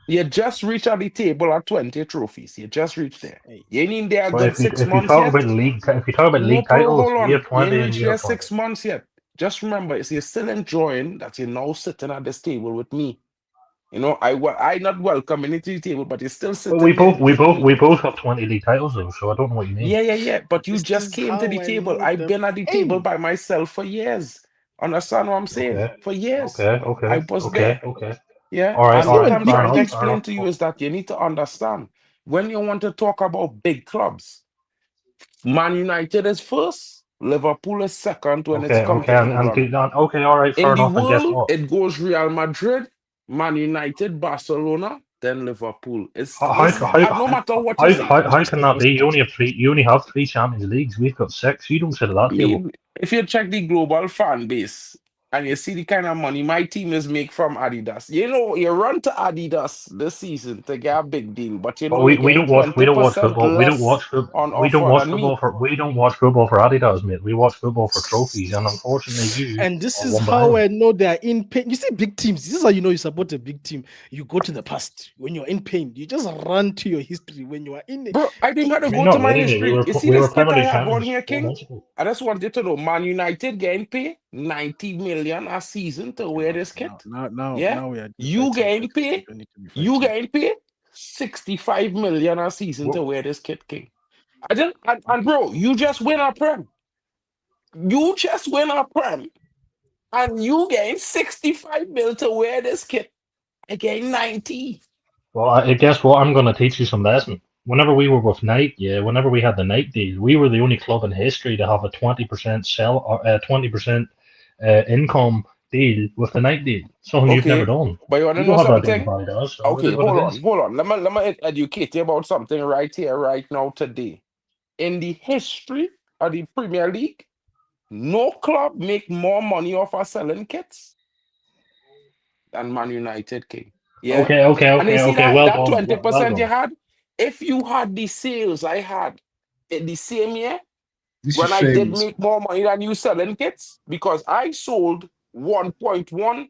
you just reach at the table at 20 trophies. You just reached there. Hey, You ain't in there a But good 6 if you months talk yet. about if you talk about No, league bro, titles, hold we have on. You ain't 20 and reached you there have 20. 6 months yet. Just remember, you're still enjoying that you're now sitting at this table with me. You know, I not welcoming into the table, but you're still But sitting there with me. we both have 20 league titles though, so I don't know what you mean. Yeah. But you this just is came to how the I table. know I've the been at the table pain. by myself for years. Understand what I'm saying? Okay, For years. okay. I was there. Yeah. All right, And See, what when I'm fair big trying to enough, teams, fair explain enough. to you is that you need to understand when you want to talk about big clubs, Man United is first, Liverpool is second when it's come to England. Okay, all right, fair In the enough. And guess world, what? it goes Real Madrid, Man United, Barcelona, then Liverpool. It's How this how no matter what you how say. how can that be? You only have three. You only have three Champions Leagues. We've got six. You don't sit at that table. If you check the global fan base and you see the kind of money my team is make from Adidas, you know, you run to Adidas this season to get a big deal, but you But know, you're we getting we don't watch 20% football. We don't less watch on we don't offer watch than football me. for Adidas, mate. We watch football for trophies, and unfortunately, you and this are is one how behind. I know they are in pain. You see, big teams. This is how you know you support a big team. You go to the past when you're in pain. You just run to your history when you are in it. Bro, I didn't have to go to Not my really, mate. history. You see We this were kit Premier I League have on champions here, 4 King? months ago. I just wanted to know, Man United getting paid 90 million a season to wear this kit. Yeah? Now we are You fighting. getting paid? Don't need to be You fighting. getting paid 65 million a season to Well, wear this kit, King. And bro, you just win a prem. You just win a prem. And you getting 65 mil to wear this kit. I getting 90. I guess what I'm going to teach you some lesson. Whenever we were with Nike, whenever we had the Nike deal, we were the only club in history to have a 20% 20% income deal with the Nike deal. Something you've never Okay. done. But you wanna You know don't have that deal with something? Adidas, so it Okay, is what it is. hold on. Let me educate you about something right here, right now, today. In the history of the Premier League, no club make more money off of selling kits than Man United, King. Yeah. And you see Okay. that Well that done. Well 20% you done. had, if you had the sales I had in the same year, This is when I did shameless. make more money than you selling kits, because I sold 1.1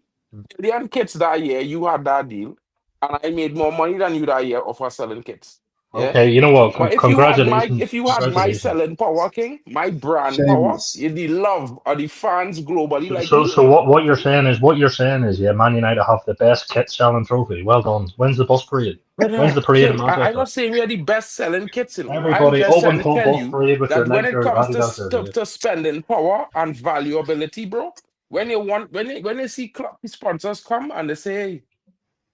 billion kits that year, you had that deal, and I made more money than you that year off of selling kits. Yeah. Okay, you know what? But Congratulations. if you had my Congratulations. selling power, King, my brand power, Shameless. the love of the fans globally like me, So what you're saying is yeah, Man United have the best kit selling trophy. Well done. When's the bus parade? When's brother, the parade in King, I'm Manchester? not saying we're the best selling kits, you know. I'm Everybody, just trying open to club tell bus you parade with your that when Nike it or comes Adidas jersey. to spending power and valuability, bro, when you see club sponsors come and they say, hey,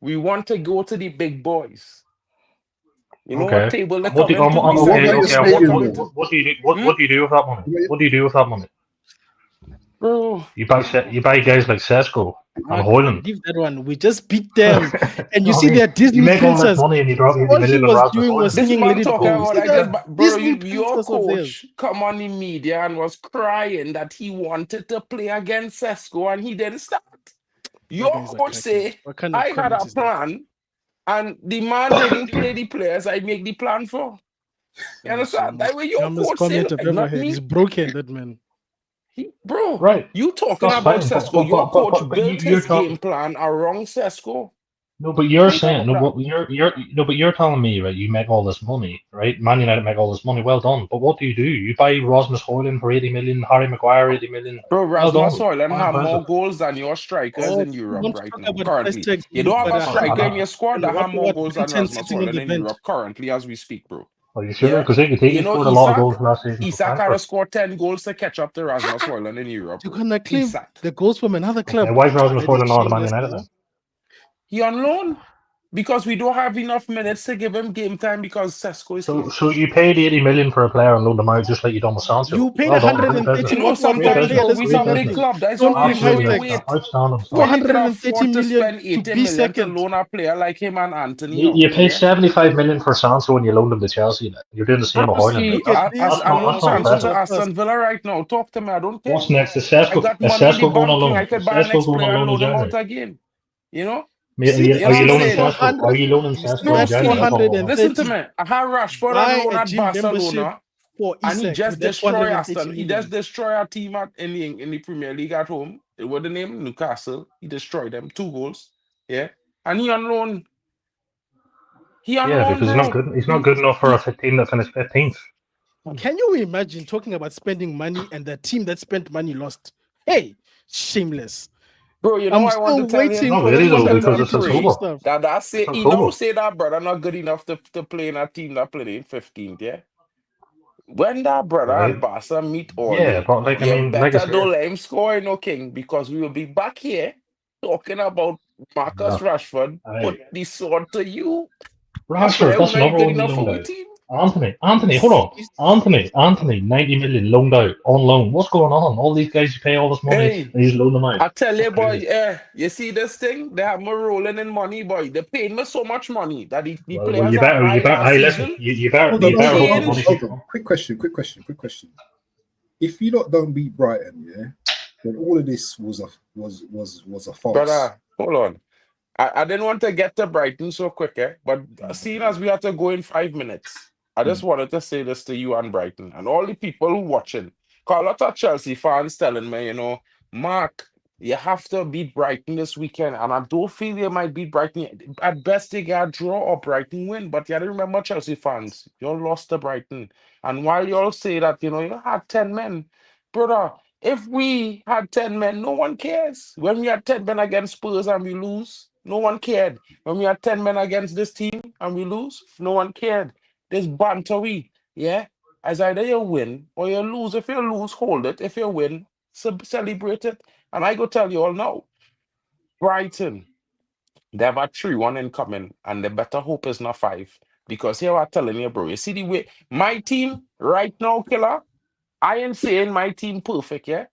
we want to go to the big boys. You know what Okay. table they And what come do into? But what okay, about your okay. The stadium come then? into? What do you do? Hmm? What do you do with that money? What do you do with that money? Bro, You buy guys like Sesko and Mark, Haaland. leave that one. We just beat them. And you No, I see mean, their you Disney make all this princess. money and you drop 80 All he million on was Rasmus doing was Haaland. this singing man Let It talking Go. You about see I just the bro, Disney your princess of theirs. coach come on the media and was crying that he wanted to play against Sesko and he didn't start. That Your guy's a coach crackhead. say What kind I of had comment a is that? plan and the man didn't play the players I make the plan for. You That is so understand? much. That way your Dumbest coach say comment I've like ever not heard. He's me. broken, that man. Bro, Right. you talking That's about fine. Sesko. Your coach But built you're his talking. game plan around Sesko. No, but you're Think saying about no. that. But you're no, but you're telling me right. You make all this money, right? Man United make all this money. Well done. But what do? You buy Rasmus Haaland for 80 million, Harry Maguire 80 million. Bro, Well Rasmus done. Højlund Quite have impressive. more goals than your strikers Oh, in you Europe want to right talk now, about price currently. tags, You leave don't have a striker in Haaland. your squad And that have more what goals than Britain Rasmus sitting on the Højlund in bench? Europe currently as we speak, bro. Are you sure? Yeah? Because he You know, scored a lot of goals last season for Isak had to Frankfurt. score 10 goals to catch up to Rasmus Højlund in Europe, You're bro. gonna claim Isak. the goals from another Okay, club. why is Rasmus That is Haaland not at Man shameless United now. then? He on loan because we don't have enough minutes to give him game time because Sesko is here. So you paid 80 million for a player and loaned him out just like you done with Sancho. You paid Well done, great 130 business. You know, million for one sometimes, player bro, that's we doing some big nothing. club. That's Don't why we bring show hype you like weight. that. Outstanding stuff. When you could 130 afford to million spend to 80 be million to second. loan a player like him and Anthony. You paid yeah? 75 million for Sancho and you loaned him to Chelsea. You're doing the same with Haaland. Broski, Look at this. I loan That's not Sancho to impressive. Aston Villa right now. Talk to me. I don't care. What's next? Is I Sesko, got money in the going banking. alone? I could Is buy a Sesko next going player and alone in loan him out January? again. You know? Are See, you you know what I'm loaning saying? Sesko? Are you loaning You still Sesko in have January? That's all I want. Listen to 430. me. I had Rashford Buy on loan a at gym membership Barcelona, for and he Isak just with that destroyed 430 Aston. He million. just destroyed our team in the Premier League at home. What the name? Newcastle. He destroyed them. 2 goals. Yeah. And he on loan. He on Yeah, loan, because bro. he's not good enough for a team that finished 15th. Can you imagine talking about spending money and the team that spent money lost? Hey, shameless. Bro, you know I'm I want to still tell you waiting Not for really Team though, let because them it's Liverpool to pray show October. stuff. that say It's he don't October. say that brother not good enough to play in a team that played in 15th, yeah? When that brother Right. and Barca meet all Yeah, but like, I you mean, like I better said, don't let him score, King, because we will be back here talking about Marcus Rashford. Put the sword to you. A Rashford, player who that's not another good one you enough for loaned we out. team. Anthony, hold on. Anthony, 90 million loaned out on loan. What's going on? All these guys you pay all this money Hey, and you just loan them out. I tell you, That's boy, crazy. you see this thing? They have me rolling in money, boy. They paid me so much money that the Well, players I buy last hey, listen, season. you better Hold on, hope hold on, the hold on, money Change. keeps hold on. coming. Quick question. If you lot don't beat Brighton, yeah, then all of this was a farce. Brother, hold on. I didn't want to get to Brighton so quick, but seeing as we had to go in 5 minutes, I just wanted to say this to you and Brighton and all the people who watching. Because a lot of Chelsea fans telling me, Mark, you have to beat Brighton this weekend. And I don't feel you might beat Brighton. At best, they get a draw or Brighton win. But you have to remember, Chelsea fans, you all lost to Brighton. And while you all say that, you had 10 men, brother, if we had 10 men, no one cares. When we had 10 men against Spurs and we lose, no one cared. When we had 10 men against this team and we lose, no one cared. This banter yeah? As either you win or you lose. If you lose, hold it. If you win, celebrate it. And I go tell you all now, Brighton, they have a 3-1 incoming, and the better hope is not 5. Because here I'm telling you, bro, you see the way my team right now, killer, I ain't saying my team perfect, yeah?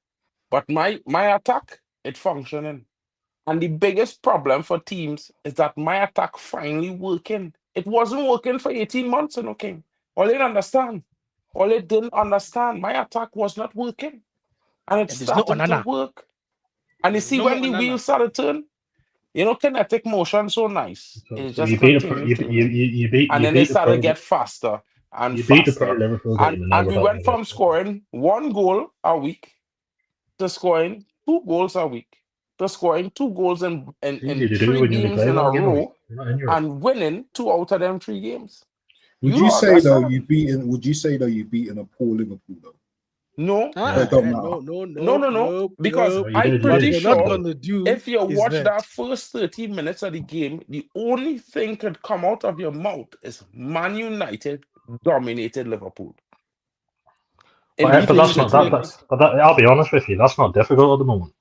But my attack, it's functioning. And the biggest problem for teams is that my attack finally working. It wasn't working for 18 months, King. All they understand. All they didn't understand. My attack was not working. And it's And there's no starting to Onana. work. And you There's see, no when more the Onana. wheels started turn, kinetic motion so nice. It So just you beat continued turning. And you then they beat the started to poor get faster and you beat the faster. poor Liverpool And team, and now and we're we talking went about from this. scoring 1 goal a week to scoring 2 goals a week to scoring 2 goals It's in easy to do 3 when you only games play in one a game a week. row You're not in Europe. and winning 2 out of them 3 games. Would You you don't say though understand. Would you say though you've beaten a poor Liverpool though? No, It don't matter. no. Because No, you I'm did. You What did. pretty you're You not sure did. gonna do if you is watch that. that first 30 minutes of the game, the only thing could come out of your mouth is Man United dominated Liverpool. In the But that's first not 30 that. minutes. I'll be honest with you. That's not difficult at the moment.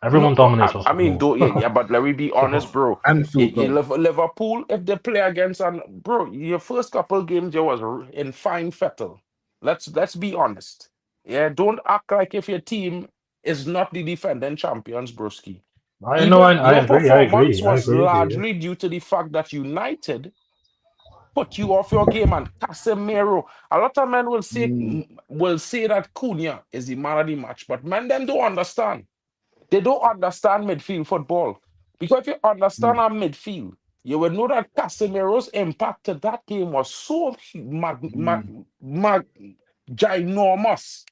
Everyone No, dominates us I at the mean, moment. but let me be honest, So bro. Anfield though. Liverpool, if they play against, bro, your first couple games, you was in fine fettle. Let's be honest. Yeah, don't act like if your team is not the defending champions, broski. I know. Even I your agree. I performance agree. I was agree with you. largely due to the fact that United put you off your game and Casemiro. A lot of men will say that Cunha is the man of the match, but men them don't understand. They don't understand midfield football. Because if you understand our midfield, you will know that Casemiro's impact to that game was so ginormous.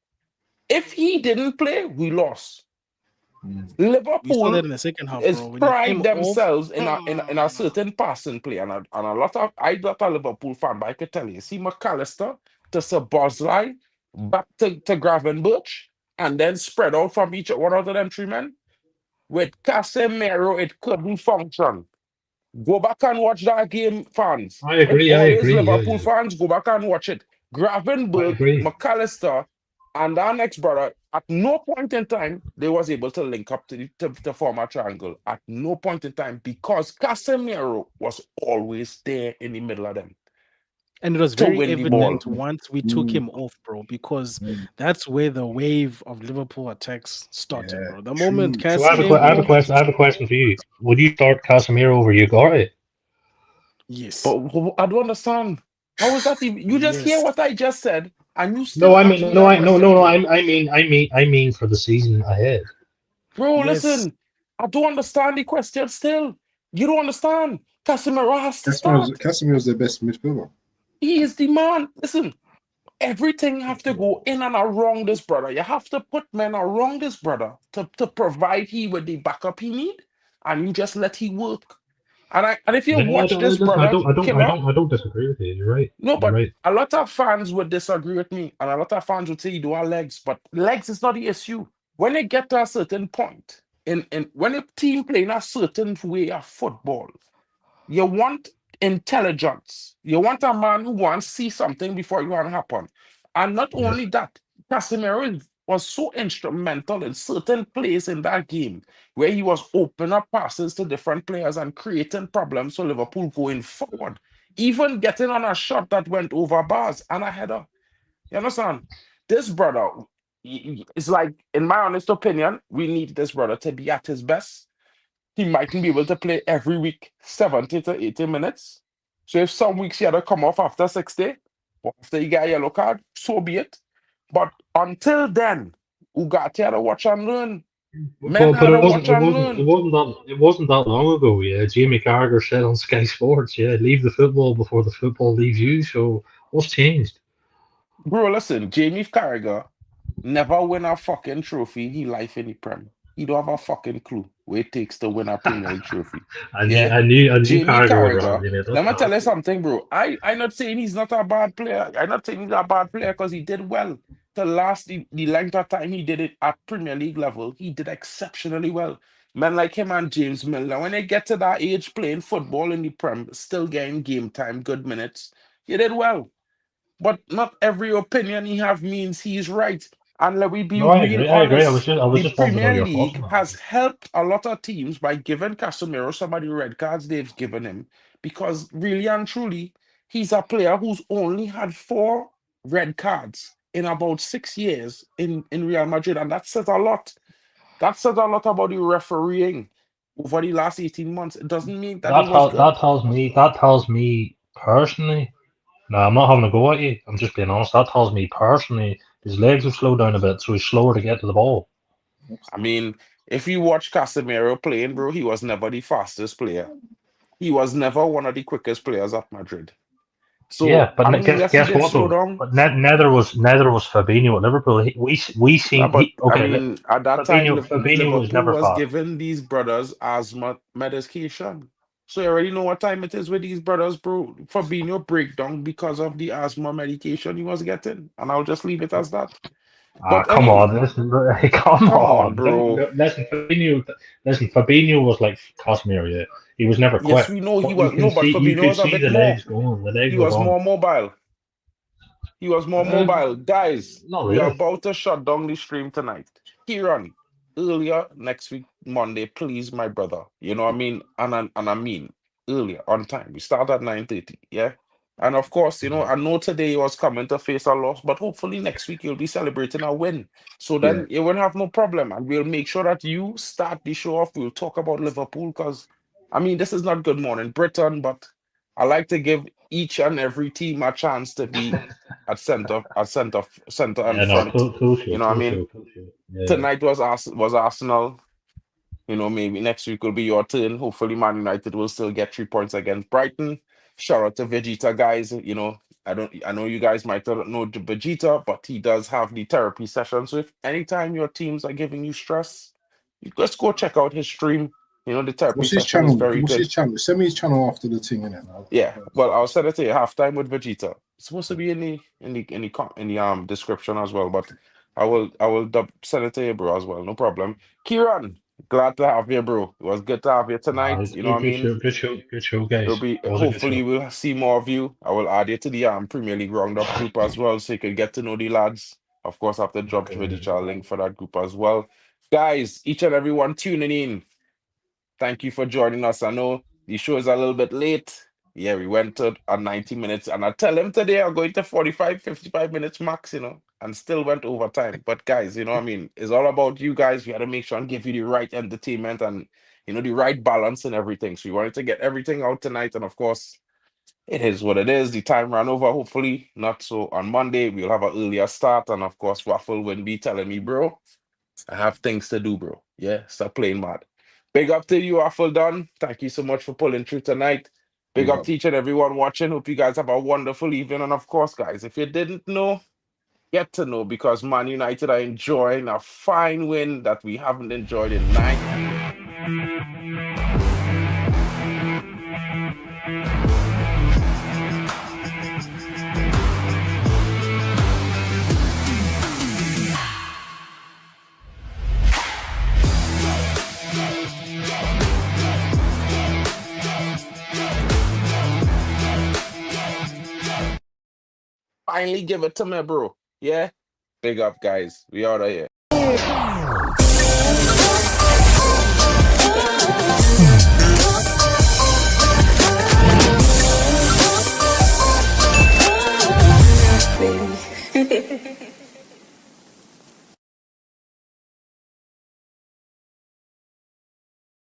If he didn't play, we lost. We saw Liverpool that in the second half, is bro. When he came pride off, themselves in a certain passing play. And a lot of I'm not a Liverpool fan, but I can tell you, see McAllister to Szoboszlai, back to Gravenberch, and then spread out from each one of them 3 men. With Casemiro, it couldn't function. Go back and watch that game, fans. I If agree. I all these agree. Yeah, Liverpool yeah. fans, go back and watch it. I Gravenberch, agree. McAllister, And our next brother, at no point in time, they was able to link up to form a triangle. At no point in time, because Casemiro was always there in the middle of them And it was to very win the ball. evident once we took him off, bro, because that's where the wave of Liverpool attacks started, Yeah, bro. The moment true. Cass So I came have a on, question. I have a question for you. Would you start Casemiro over Ugarte? yes. But I don't understand. How is that even? You just hear Yes. what I just said, and you still No, I ask mean, me no, that I no, question, no, no. bro. I mean for the season ahead. Bro, Yes. listen, I don't understand the question still. You don't understand. Casemiro has to start. Casemiro's their best midfielder. He is the man. Listen, everything have to go in and around this brother. You have to put men around this brother to provide he with the backup he need, and you just let he work. And if you No, watch this listen, brother killer, I don't disagree with you. You're right. no, You're but right. a lot of fans would disagree with me, and a lot of fans would say he do have legs, but legs is not the issue. When they get to a certain point, in when a team playing a certain way of football, you want intelligence. You want a man who wants to see something before it want to happen. And not Yes. only that, Casemiro was so instrumental in certain plays in that game where he was opening up passes to different players and creating problems for Liverpool going forward. Even getting on a shot that went over bars and a header. You understand? This brother, it's like, in my honest opinion, we need this brother to be at his best. He mightn't be able to play every week 70 to 80 minutes. So if some weeks he had to come off after 60, or after he got a yellow card, so be it. But until then, Ugarte had to watch and learn. Men But had to watch and learn. it wasn't that long ago. Yeah, Jamie Carragher said on Sky Sports, yeah, leave the football before the football leaves you. So what's changed? Bro, listen, Jamie Carragher never win a fucking trophy in his life in the Prem. He don't have a fucking clue what it takes to win a Premier League trophy. Yeah? I knew Jamie Carragher would run Carragher, it. let That's me tell you nasty. something, bro. I'm not saying he's not a bad player. I'm not saying he's a bad player because he did well. To last the length of time he did it at Premier League level, he did exceptionally well. Men like him and James Milner, when they get to that age playing football in the Prem, still getting game time, good minutes, he did well. But not every opinion he have means he's right. And let me be No, I real agree. I agree. honest. I was The just wanting to know Premier your thoughts League on has that. helped a lot of teams by giving Casemiro some of the red cards they've given him. Because really and truly, he's a player who's only had 4 red cards in about 6 years in Real Madrid. And that says a lot. That says a lot about the refereeing over the last 18 months. It doesn't mean that he was good. That tells me personally. No, I'm not having a go at you. I'm just being honest. That tells me personally his legs have slowed down a bit, so he's slower to get to the ball. I mean, if you watch Casemiro playing, bro, he was never the fastest player. He was never one of the quickest players at Madrid. So, Yeah, but I mean, yes, he guess did what slow though? down. But neither was Fabinho at Liverpool. We No, seen but he I okay. mean, at that time, Fabinho was Liverpool never was fast. giving these brothers asthma medication. So you already know what time it is with these brothers, bro. Fabinho breakdown because of the asthma medication he was getting. And I'll just leave it as that. Ah, But come anyway, on, listen, come come on, on. bro. Listen, Fabinho was like Casemiro. Yeah, he was never Yes, quick, we know he but you was can no, but see you Fabinho could was a see bit the more. legs going. The legs He were was gone. more mobile. He was more mobile. Guys, Not we are really. about to shut down the stream tonight. Kieran, earlier next week, Monday, please, my brother. You know what I mean? And I mean earlier, on time. We start at 9:30, yeah? And of course, I know today he was coming to face a loss, but hopefully next week you'll be celebrating a win. So Yeah. then you won't have no problem. And we'll make sure that you start the show off. We'll talk about Liverpool because, I mean, this is not Good Morning Britain, but I like to give each and every team a chance to be center and Yeah, no, front. You know what I mean? cool show. Yeah. Tonight was Arsenal. Maybe next week will be your turn. Hopefully, Man United will still get 3 points against Brighton. Shout out to Vegeta, guys. I know you guys might not know Vegeta, but he does have the therapy session. So if anytime your teams are giving you stress, you just go check out his stream. The therapy What's his session is channel? very What's his good. channel? Send me his channel after the thing, innit? Yeah, well, I'll send it to you. Halftime with Vegeta. It's supposed to be in the description as well, but I will send it to you, bro, as well. No problem. Kieran, glad to have you, bro. It was good to have you tonight. It's You know what I mean? good show, guys. It'll be It was a good hopefully show. we'll see more of you. I will add you to the Premier League Roundup group as well, so you can get to know the lads. Of course, I have to drop Okay. Twitter channel link for that group as well. Guys, each and everyone tuning in, thank you for joining us. I know the show is a little bit late. Yeah, we went to 90 minutes, and I tell him today I'm going to 45, 55 minutes max, and still went over time. But guys, it's all about you guys. We had to make sure and give you the right entertainment and, the right balance and everything. So we wanted to get everything out tonight. And of course, it is what it is. The time ran over, hopefully. Not so on Monday. We'll have an earlier start. And of course, Waffle will be telling me, bro, I have things to do, bro. Yeah, stop playing mad. Big up to you, Waffle Don. Thank you so much for pulling through tonight. Big up to each and everyone watching. Hope you guys have a wonderful evening. And of course, guys, if you didn't know, get to know, because Man United are enjoying a fine win that we haven't enjoyed in 9 years. Finally give it to me, bro. Yeah? Big up, guys. We out of here. Baby.